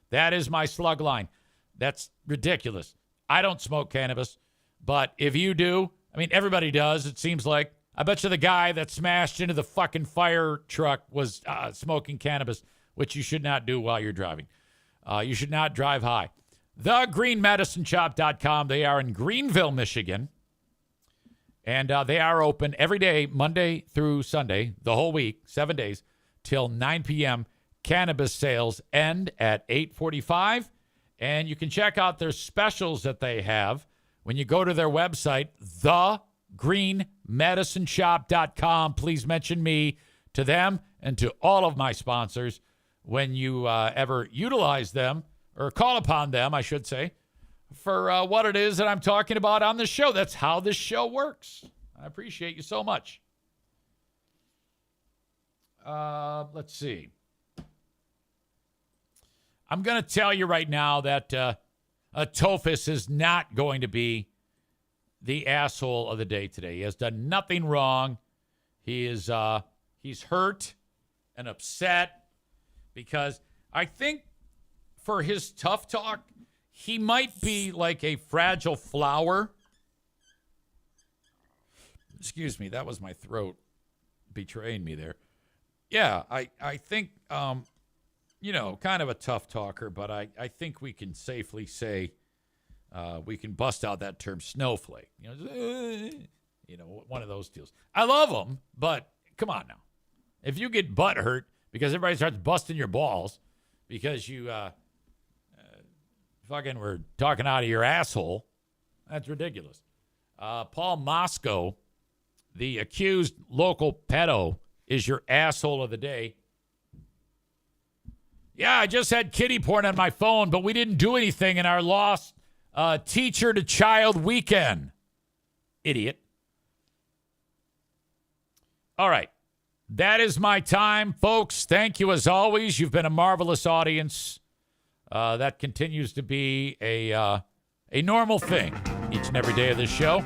That is my slug line. That's ridiculous. I don't smoke cannabis, but if you do, I mean, everybody does, it seems like. I bet you the guy that smashed into the fucking fire truck was smoking cannabis, which you should not do while you're driving. You should not drive high. TheGreenMedicineShop.com. They are in Greenville, Michigan. And they are open every day, Monday through Sunday, the whole week, 7 days, till 9 p.m. Cannabis sales end at 8:45. And you can check out their specials that they have when you go to their website, greenmedicineshop.com. Please mention me to them and to all of my sponsors when you ever utilize them or call upon them, I should say, for what it is that I'm talking about on the show. That's how this show works. I appreciate you so much. Let's see. I'm going to tell you right now that Tophus is not going to be the asshole of the day today. He has done nothing wrong. He is he's hurt and upset because I think for his tough talk, he might be like a fragile flower. Excuse me, that was my throat betraying me there. Yeah, I think, kind of a tough talker, but I think we can safely say we can bust out that term snowflake. One of those deals. I love him, but come on now. If you get butt hurt because everybody starts busting your balls because you fucking were talking out of your asshole, that's ridiculous. Paul Moscow, the accused local pedo, is your asshole of the day. Yeah, I just had kiddie porn on my phone, but we didn't do anything in our lost teacher to child weekend. Idiot. All right. That is my time, folks. Thank you as always. You've been a marvelous audience. That continues to be a normal thing each and every day of this show.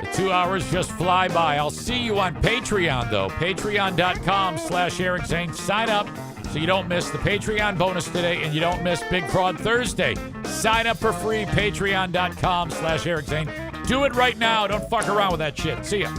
The 2 hours just fly by. I'll see you on Patreon, though. Patreon.com/Eric Zane. Sign up so you don't miss the Patreon bonus today and you don't miss Big Fraud Thursday. Sign up for free. Patreon.com/Eric Zane. Do it right now. Don't fuck around with that shit. See ya.